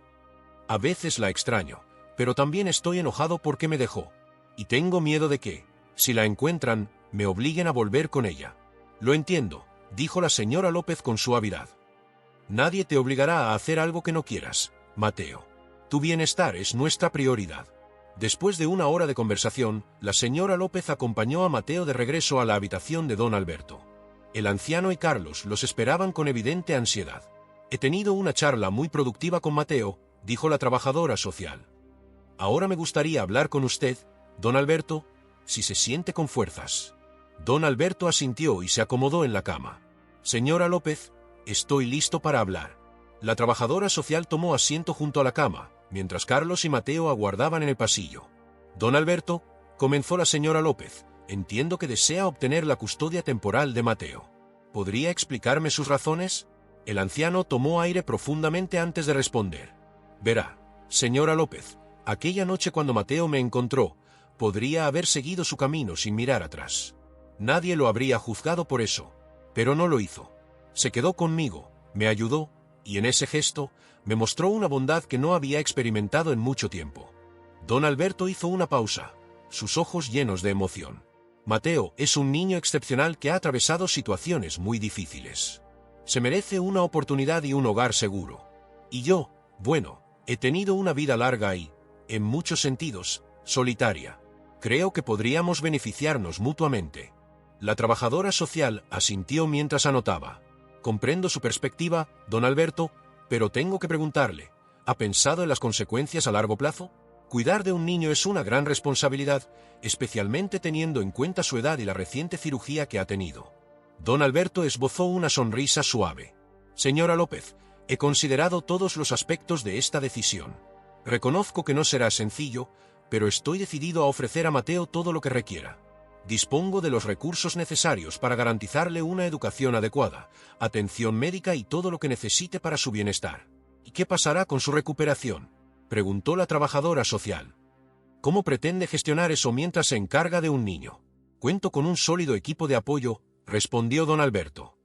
A veces la extraño, pero también estoy enojado porque me dejó. Y tengo miedo de que, si la encuentran, me obliguen a volver con ella. Lo entiendo, dijo la señora López con suavidad. Nadie te obligará a hacer algo que no quieras, Mateo. Tu bienestar es nuestra prioridad. Después de una hora de conversación, la señora López acompañó a Mateo de regreso a la habitación de don Alberto. El anciano y Carlos los esperaban con evidente ansiedad. He tenido una charla muy productiva con Mateo, dijo la trabajadora social. Ahora me gustaría hablar con usted, don Alberto, si se siente con fuerzas. Don Alberto asintió y se acomodó en la cama. Señora López, estoy listo para hablar. La trabajadora social tomó asiento junto a la cama, mientras Carlos y Mateo aguardaban en el pasillo. Don Alberto, comenzó la señora López, entiendo que desea obtener la custodia temporal de Mateo. ¿Podría explicarme sus razones? El anciano tomó aire profundamente antes de responder. Verá, señora López, aquella noche cuando Mateo me encontró, podría haber seguido su camino sin mirar atrás. Nadie lo habría juzgado por eso, pero no lo hizo. Se quedó conmigo, me ayudó, y en ese gesto, me mostró una bondad que no había experimentado en mucho tiempo. Don Alberto hizo una pausa, sus ojos llenos de emoción. Mateo es un niño excepcional que ha atravesado situaciones muy difíciles. Se merece una oportunidad y un hogar seguro. Y yo, bueno, he tenido una vida larga y, en muchos sentidos, solitaria. Creo que podríamos beneficiarnos mutuamente. La trabajadora social asintió mientras anotaba. Comprendo su perspectiva, don Alberto, pero tengo que preguntarle, ¿ha pensado en las consecuencias a largo plazo? Cuidar de un niño es una gran responsabilidad, especialmente teniendo en cuenta su edad y la reciente cirugía que ha tenido. Don Alberto esbozó una sonrisa suave. Señora López, he considerado todos los aspectos de esta decisión. Reconozco que no será sencillo, pero estoy decidido a ofrecer a Mateo todo lo que requiera. Dispongo de los recursos necesarios para garantizarle una educación adecuada, atención médica y todo lo que necesite para su bienestar. ¿Y qué pasará con su recuperación?, preguntó la trabajadora social. ¿Cómo pretende gestionar eso mientras se encarga de un niño? Cuento con un sólido equipo de apoyo, respondió don Alberto.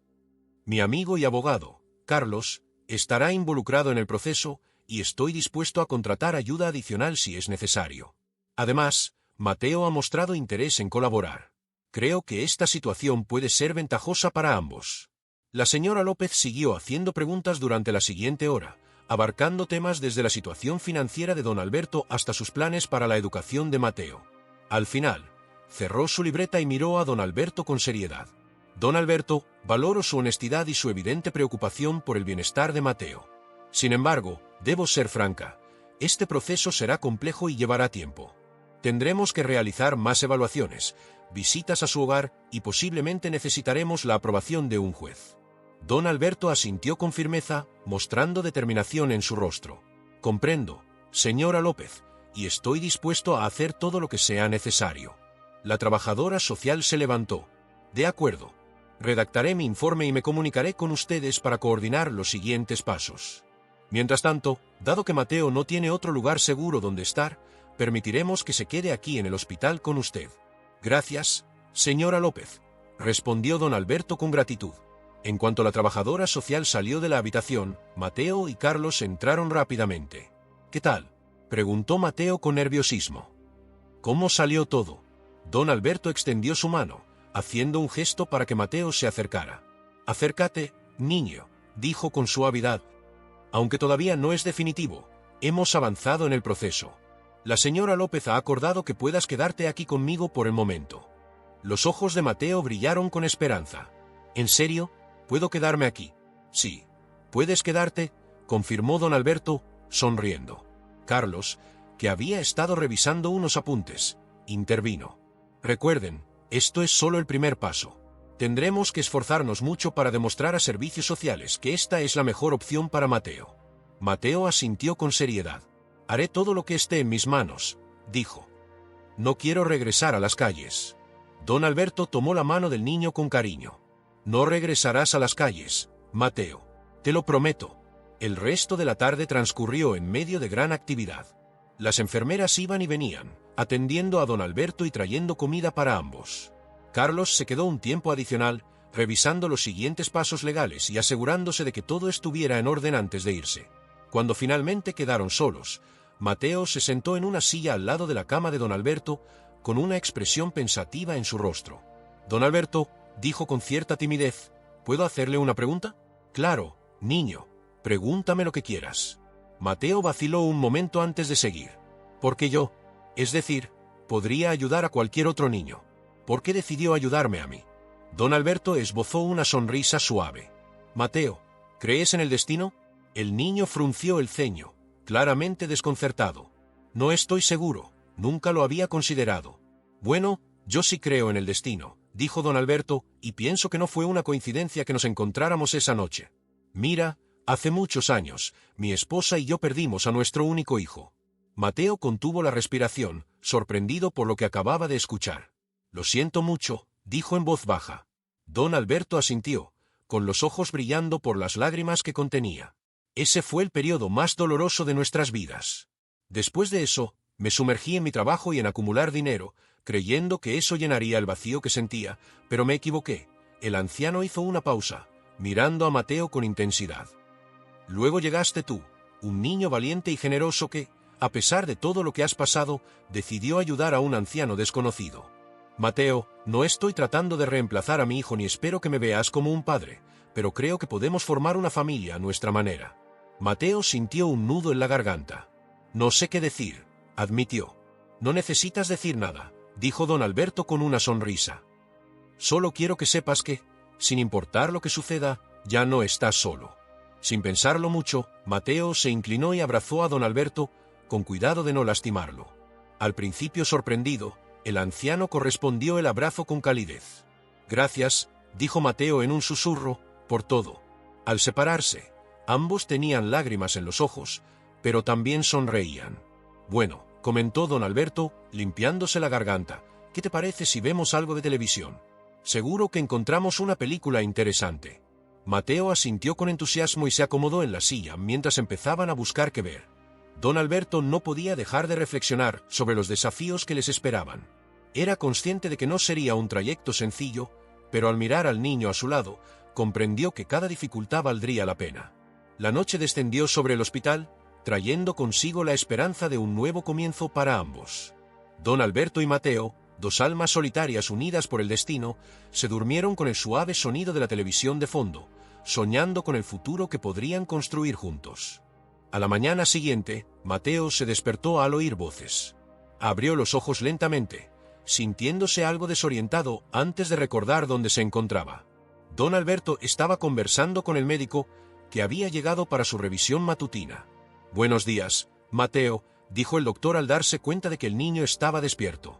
Mi amigo y abogado, Carlos, estará involucrado en el proceso y estoy dispuesto a contratar ayuda adicional si es necesario. Además, Mateo ha mostrado interés en colaborar. Creo que esta situación puede ser ventajosa para ambos. La señora López siguió haciendo preguntas durante la siguiente hora, abarcando temas desde la situación financiera de don Alberto hasta sus planes para la educación de Mateo. Al final, cerró su libreta y miró a don Alberto con seriedad. Don Alberto, valoro su honestidad y su evidente preocupación por el bienestar de Mateo. Sin embargo, debo ser franca, este proceso será complejo y llevará tiempo. Tendremos que realizar más evaluaciones, visitas a su hogar y posiblemente necesitaremos la aprobación de un juez. Don Alberto asintió con firmeza, mostrando determinación en su rostro. Comprendo, señora López, y estoy dispuesto a hacer todo lo que sea necesario. La trabajadora social se levantó. De acuerdo. Redactaré mi informe y me comunicaré con ustedes para coordinar los siguientes pasos. Mientras tanto, dado que Mateo no tiene otro lugar seguro donde estar, permitiremos que se quede aquí en el hospital con usted. Gracias, señora López, respondió don Alberto con gratitud. En cuanto la trabajadora social salió de la habitación, Mateo y Carlos entraron rápidamente. «¿Qué tal?», preguntó Mateo con nerviosismo. «¿Cómo salió todo?». Don Alberto extendió su mano, haciendo un gesto para que Mateo se acercara. «Acércate, niño», dijo con suavidad. «Aunque todavía no es definitivo, hemos avanzado en el proceso. La señora López ha acordado que puedas quedarte aquí conmigo por el momento». Los ojos de Mateo brillaron con esperanza. «¿En serio? ¿Puedo quedarme aquí?». «Sí, puedes quedarte», confirmó don Alberto, sonriendo. Carlos, que había estado revisando unos apuntes, intervino. «Recuerden, esto es solo el primer paso. Tendremos que esforzarnos mucho para demostrar a servicios sociales que esta es la mejor opción para Mateo». Mateo asintió con seriedad. «Haré todo lo que esté en mis manos», dijo. «No quiero regresar a las calles». Don Alberto tomó la mano del niño con cariño. «No regresarás a las calles, Mateo. Te lo prometo». El resto de la tarde transcurrió en medio de gran actividad. Las enfermeras iban y venían, atendiendo a don Alberto y trayendo comida para ambos. Carlos se quedó un tiempo adicional, revisando los siguientes pasos legales y asegurándose de que todo estuviera en orden antes de irse. Cuando finalmente quedaron solos, Mateo se sentó en una silla al lado de la cama de don Alberto, con una expresión pensativa en su rostro. «Don Alberto», dijo con cierta timidez, «¿puedo hacerle una pregunta?». «Claro, niño, pregúntame lo que quieras». Mateo vaciló un momento antes de seguir. «¿Por qué yo? Es decir, podría ayudar a cualquier otro niño. ¿Por qué decidió ayudarme a mí?». Don Alberto esbozó una sonrisa suave. «Mateo, ¿crees en el destino?». El niño frunció el ceño, claramente desconcertado. «No estoy seguro, nunca lo había considerado». «Bueno, yo sí creo en el destino», dijo don Alberto, «y pienso que no fue una coincidencia que nos encontráramos esa noche. Mira, hace muchos años, mi esposa y yo perdimos a nuestro único hijo». Mateo contuvo la respiración, sorprendido por lo que acababa de escuchar. «Lo siento mucho», dijo en voz baja. Don Alberto asintió, con los ojos brillando por las lágrimas que contenía. «Ese fue el periodo más doloroso de nuestras vidas. Después de eso, me sumergí en mi trabajo y en acumular dinero, creyendo que eso llenaría el vacío que sentía, pero me equivoqué». El anciano hizo una pausa, mirando a Mateo con intensidad. «Luego llegaste tú, un niño valiente y generoso que, a pesar de todo lo que has pasado, decidió ayudar a un anciano desconocido. Mateo, no estoy tratando de reemplazar a mi hijo ni espero que me veas como un padre, pero creo que podemos formar una familia a nuestra manera». Mateo sintió un nudo en la garganta. «No sé qué decir», admitió. «No necesitas decir nada», dijo don Alberto con una sonrisa. «Solo quiero que sepas que, sin importar lo que suceda, ya no estás solo». Sin pensarlo mucho, Mateo se inclinó y abrazó a don Alberto, con cuidado de no lastimarlo. Al principio sorprendido, el anciano correspondió el abrazo con calidez. «Gracias», dijo Mateo en un susurro, «por todo». Al separarse, ambos tenían lágrimas en los ojos, pero también sonreían. «Bueno», comentó don Alberto, limpiándose la garganta, «¿qué te parece si vemos algo de televisión? Seguro que encontramos una película interesante». Mateo asintió con entusiasmo y se acomodó en la silla mientras empezaban a buscar qué ver. Don Alberto no podía dejar de reflexionar sobre los desafíos que les esperaban. Era consciente de que no sería un trayecto sencillo, pero al mirar al niño a su lado, comprendió que cada dificultad valdría la pena. La noche descendió sobre el hospital, trayendo consigo la esperanza de un nuevo comienzo para ambos. Don Alberto y Mateo, dos almas solitarias unidas por el destino, se durmieron con el suave sonido de la televisión de fondo, soñando con el futuro que podrían construir juntos. A la mañana siguiente, Mateo se despertó al oír voces. Abrió los ojos lentamente, sintiéndose algo desorientado antes de recordar dónde se encontraba. Don Alberto estaba conversando con el médico, que había llegado para su revisión matutina. «Buenos días, Mateo», dijo el doctor al darse cuenta de que el niño estaba despierto.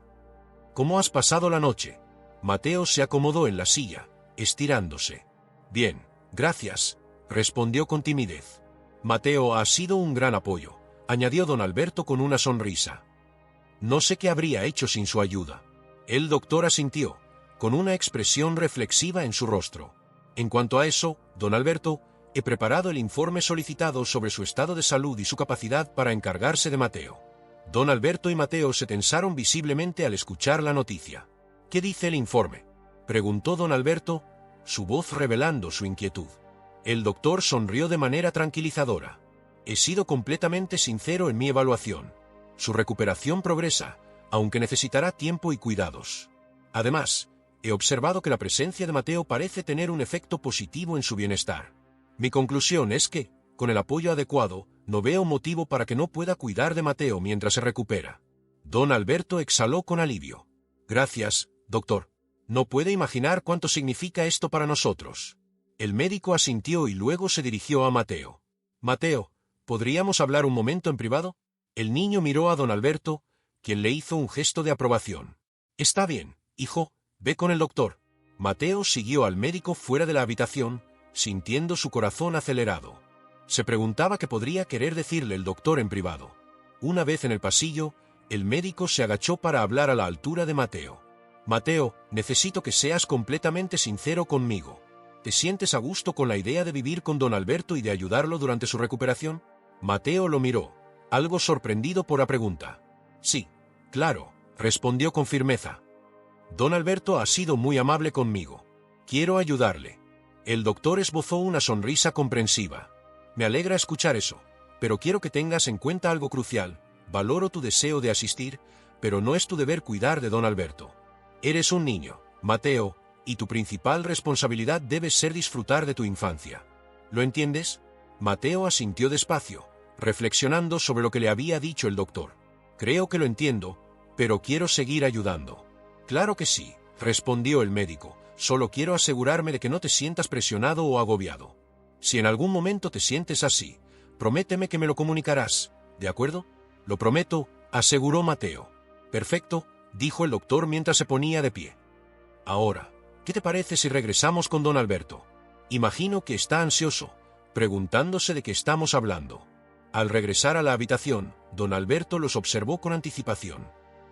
«¿Cómo has pasado la noche?». Mateo se acomodó en la silla, estirándose. «Bien, gracias», respondió con timidez. «Mateo ha sido un gran apoyo», añadió don Alberto con una sonrisa. «No sé qué habría hecho sin su ayuda». El doctor asintió, con una expresión reflexiva en su rostro. «En cuanto a eso, don Alberto, he preparado el informe solicitado sobre su estado de salud y su capacidad para encargarse de Mateo». Don Alberto y Mateo se tensaron visiblemente al escuchar la noticia. «¿Qué dice el informe?», preguntó don Alberto, su voz revelando su inquietud. El doctor sonrió de manera tranquilizadora. He sido completamente sincero en mi evaluación. Su recuperación progresa, aunque necesitará tiempo y cuidados. Además, he observado que la presencia de Mateo parece tener un efecto positivo en su bienestar. Mi conclusión es que, con el apoyo adecuado, no veo motivo para que no pueda cuidar de Mateo mientras se recupera. Don Alberto exhaló con alivio. Gracias, doctor. No puede imaginar cuánto significa esto para nosotros. El médico asintió y luego se dirigió a Mateo. Mateo, ¿podríamos hablar un momento en privado? El niño miró a don Alberto, quien le hizo un gesto de aprobación. Está bien, hijo, ve con el doctor. Mateo siguió al médico fuera de la habitación, sintiendo su corazón acelerado. Se preguntaba qué podría querer decirle el doctor en privado. Una vez en el pasillo, el médico se agachó para hablar a la altura de Mateo. Mateo, necesito que seas completamente sincero conmigo. ¿Te sientes a gusto con la idea de vivir con don Alberto y de ayudarlo durante su recuperación? Mateo lo miró, algo sorprendido por la pregunta. Sí, claro, respondió con firmeza. Don Alberto ha sido muy amable conmigo. Quiero ayudarle. El doctor esbozó una sonrisa comprensiva. Me alegra escuchar eso, pero quiero que tengas en cuenta algo crucial. Valoro tu deseo de asistir, pero no es tu deber cuidar de don Alberto. Eres un niño, Mateo, y tu principal responsabilidad debe ser disfrutar de tu infancia. ¿Lo entiendes? Mateo asintió despacio, reflexionando sobre lo que le había dicho el doctor. Creo que lo entiendo, pero quiero seguir ayudando. Claro que sí, respondió el médico. Solo quiero asegurarme de que no te sientas presionado o agobiado. Si en algún momento te sientes así, prométeme que me lo comunicarás, ¿de acuerdo? Lo prometo, aseguró Mateo. Perfecto, dijo el doctor mientras se ponía de pie. Ahora, ¿qué te parece si regresamos con don Alberto? Imagino que está ansioso, preguntándose de qué estamos hablando. Al regresar a la habitación, don Alberto los observó con anticipación.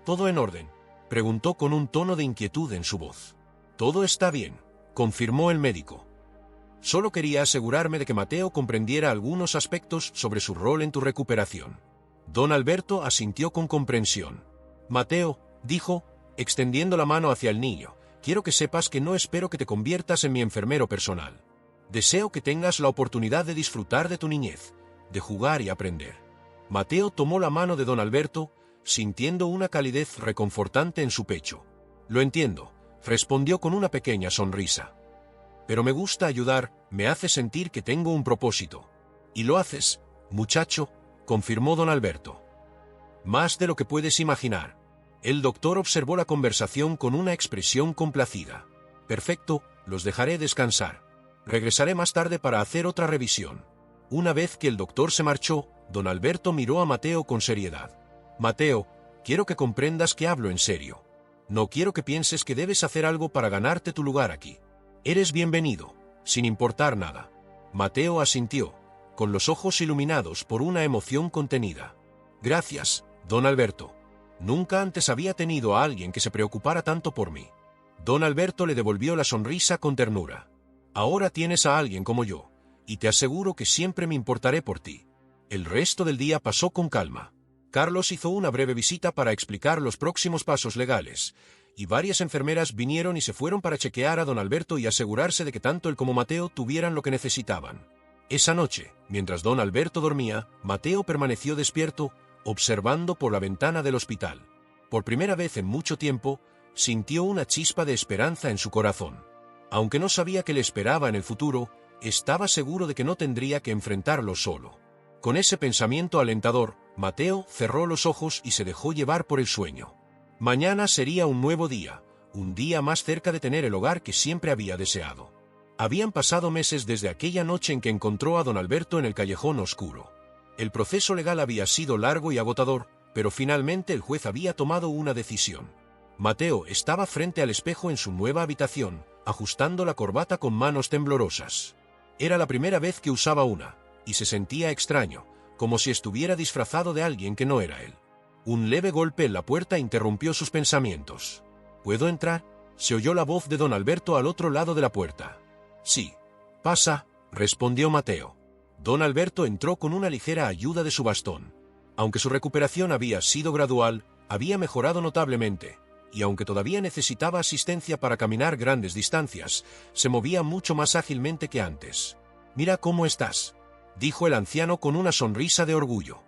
¿Todo en orden?, preguntó con un tono de inquietud en su voz. Todo está bien, confirmó el médico. Solo quería asegurarme de que Mateo comprendiera algunos aspectos sobre su rol en tu recuperación. Don Alberto asintió con comprensión. Mateo, dijo, extendiendo la mano hacia el niño, quiero que sepas que no espero que te conviertas en mi enfermero personal. Deseo que tengas la oportunidad de disfrutar de tu niñez, de jugar y aprender. Mateo tomó la mano de don Alberto, sintiendo una calidez reconfortante en su pecho. Lo entiendo, respondió con una pequeña sonrisa. Pero me gusta ayudar, me hace sentir que tengo un propósito. Y lo haces, muchacho, confirmó don Alberto. Más de lo que puedes imaginar. El doctor observó la conversación con una expresión complacida. Perfecto, los dejaré descansar. Regresaré más tarde para hacer otra revisión. Una vez que el doctor se marchó, don Alberto miró a Mateo con seriedad. Mateo, quiero que comprendas que hablo en serio. No quiero que pienses que debes hacer algo para ganarte tu lugar aquí. Eres bienvenido, sin importar nada. Mateo asintió, con los ojos iluminados por una emoción contenida. Gracias, don Alberto. Nunca antes había tenido a alguien que se preocupara tanto por mí. Don Alberto le devolvió la sonrisa con ternura. Ahora tienes a alguien como yo, y te aseguro que siempre me importaré por ti. El resto del día pasó con calma. Carlos hizo una breve visita para explicar los próximos pasos legales, y varias enfermeras vinieron y se fueron para chequear a don Alberto y asegurarse de que tanto él como Mateo tuvieran lo que necesitaban. Esa noche, mientras don Alberto dormía, Mateo permaneció despierto, observando por la ventana del hospital. Por primera vez en mucho tiempo, sintió una chispa de esperanza en su corazón. Aunque no sabía qué le esperaba en el futuro, estaba seguro de que no tendría que enfrentarlo solo. Con ese pensamiento alentador, Mateo cerró los ojos y se dejó llevar por el sueño. Mañana sería un nuevo día, un día más cerca de tener el hogar que siempre había deseado. Habían pasado meses desde aquella noche en que encontró a don Alberto en el callejón oscuro. El proceso legal había sido largo y agotador, pero finalmente el juez había tomado una decisión. Mateo estaba frente al espejo en su nueva habitación, ajustando la corbata con manos temblorosas. Era la primera vez que usaba una, y se sentía extraño, como si estuviera disfrazado de alguien que no era él. Un leve golpe en la puerta interrumpió sus pensamientos. ¿Puedo entrar?, se oyó la voz de don Alberto al otro lado de la puerta. Sí. Pasa, respondió Mateo. Don Alberto entró con una ligera ayuda de su bastón. Aunque su recuperación había sido gradual, había mejorado notablemente, y aunque todavía necesitaba asistencia para caminar grandes distancias, se movía mucho más ágilmente que antes. «Mira cómo estás», dijo el anciano con una sonrisa de orgullo.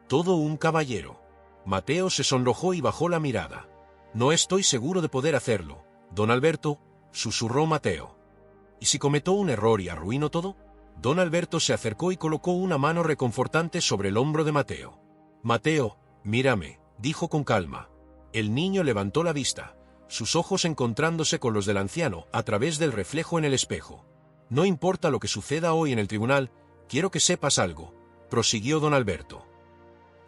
«Todo un caballero». Mateo se sonrojó y bajó la mirada. «No estoy seguro de poder hacerlo, don Alberto», susurró Mateo. «¿Y si cometo un error y arruino todo?». Don Alberto se acercó y colocó una mano reconfortante sobre el hombro de Mateo. «Mateo, mírame», dijo con calma. El niño levantó la vista, sus ojos encontrándose con los del anciano a través del reflejo en el espejo. «No importa lo que suceda hoy en el tribunal, quiero que sepas algo», prosiguió don Alberto.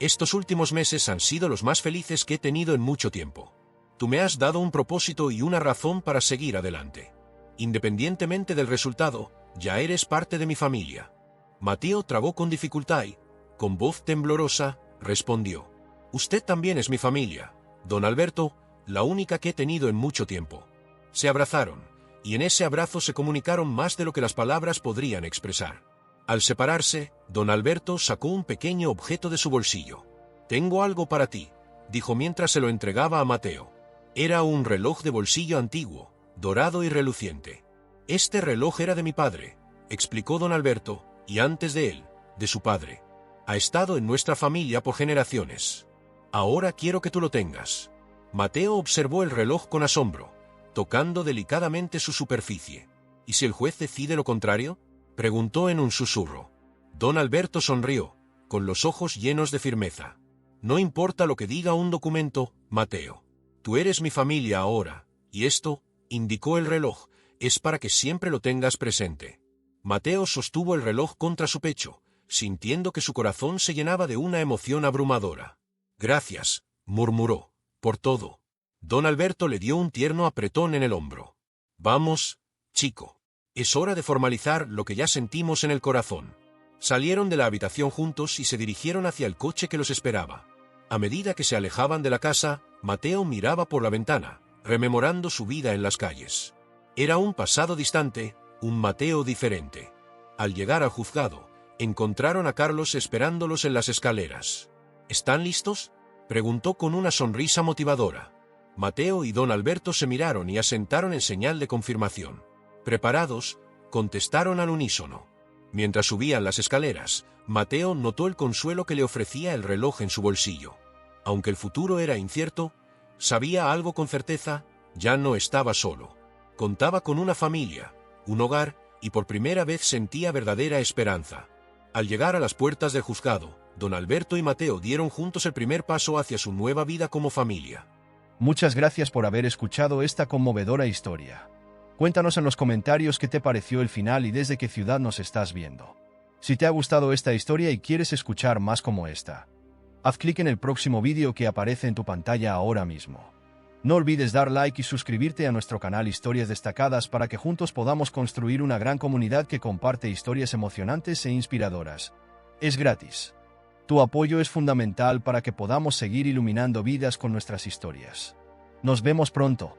«Estos últimos meses han sido los más felices que he tenido en mucho tiempo. Tú me has dado un propósito y una razón para seguir adelante. Independientemente del resultado, ya eres parte de mi familia». Mateo tragó con dificultad y, con voz temblorosa, respondió: «Usted también es mi familia, don Alberto, la única que he tenido en mucho tiempo». Se abrazaron, y en ese abrazo se comunicaron más de lo que las palabras podrían expresar. Al separarse, don Alberto sacó un pequeño objeto de su bolsillo. «Tengo algo para ti», dijo mientras se lo entregaba a Mateo. Era un reloj de bolsillo antiguo, dorado y reluciente. «Este reloj era de mi padre», explicó don Alberto, «y antes de él, de su padre. Ha estado en nuestra familia por generaciones. Ahora quiero que tú lo tengas». Mateo observó el reloj con asombro, tocando delicadamente su superficie. «¿Y si el juez decide lo contrario?», preguntó en un susurro. Don Alberto sonrió, con los ojos llenos de firmeza. «No importa lo que diga un documento, Mateo. Tú eres mi familia ahora, y esto», indicó el reloj, «es para que siempre lo tengas presente». Mateo sostuvo el reloj contra su pecho, sintiendo que su corazón se llenaba de una emoción abrumadora. «Gracias», murmuró, «por todo». Don Alberto le dio un tierno apretón en el hombro. «Vamos, chico. Es hora de formalizar lo que ya sentimos en el corazón». Salieron de la habitación juntos y se dirigieron hacia el coche que los esperaba. A medida que se alejaban de la casa, Mateo miraba por la ventana, rememorando su vida en las calles. Era un pasado distante, un Mateo diferente. Al llegar al juzgado, encontraron a Carlos esperándolos en las escaleras. «¿Están listos?», preguntó con una sonrisa motivadora. Mateo y don Alberto se miraron y asentaron en señal de confirmación. «Preparados», contestaron al unísono. Mientras subían las escaleras, Mateo notó el consuelo que le ofrecía el reloj en su bolsillo. Aunque el futuro era incierto, sabía algo con certeza: ya no estaba solo. Contaba con una familia, un hogar, y por primera vez sentía verdadera esperanza. Al llegar a las puertas del juzgado, don Alberto y Mateo dieron juntos el primer paso hacia su nueva vida como familia. Muchas gracias por haber escuchado esta conmovedora historia. Cuéntanos en los comentarios qué te pareció el final y desde qué ciudad nos estás viendo. Si te ha gustado esta historia y quieres escuchar más como esta, haz clic en el próximo vídeo que aparece en tu pantalla ahora mismo. No olvides dar like y suscribirte a nuestro canal Historias Destacadas para que juntos podamos construir una gran comunidad que comparte historias emocionantes e inspiradoras. Es gratis. Tu apoyo es fundamental para que podamos seguir iluminando vidas con nuestras historias. Nos vemos pronto.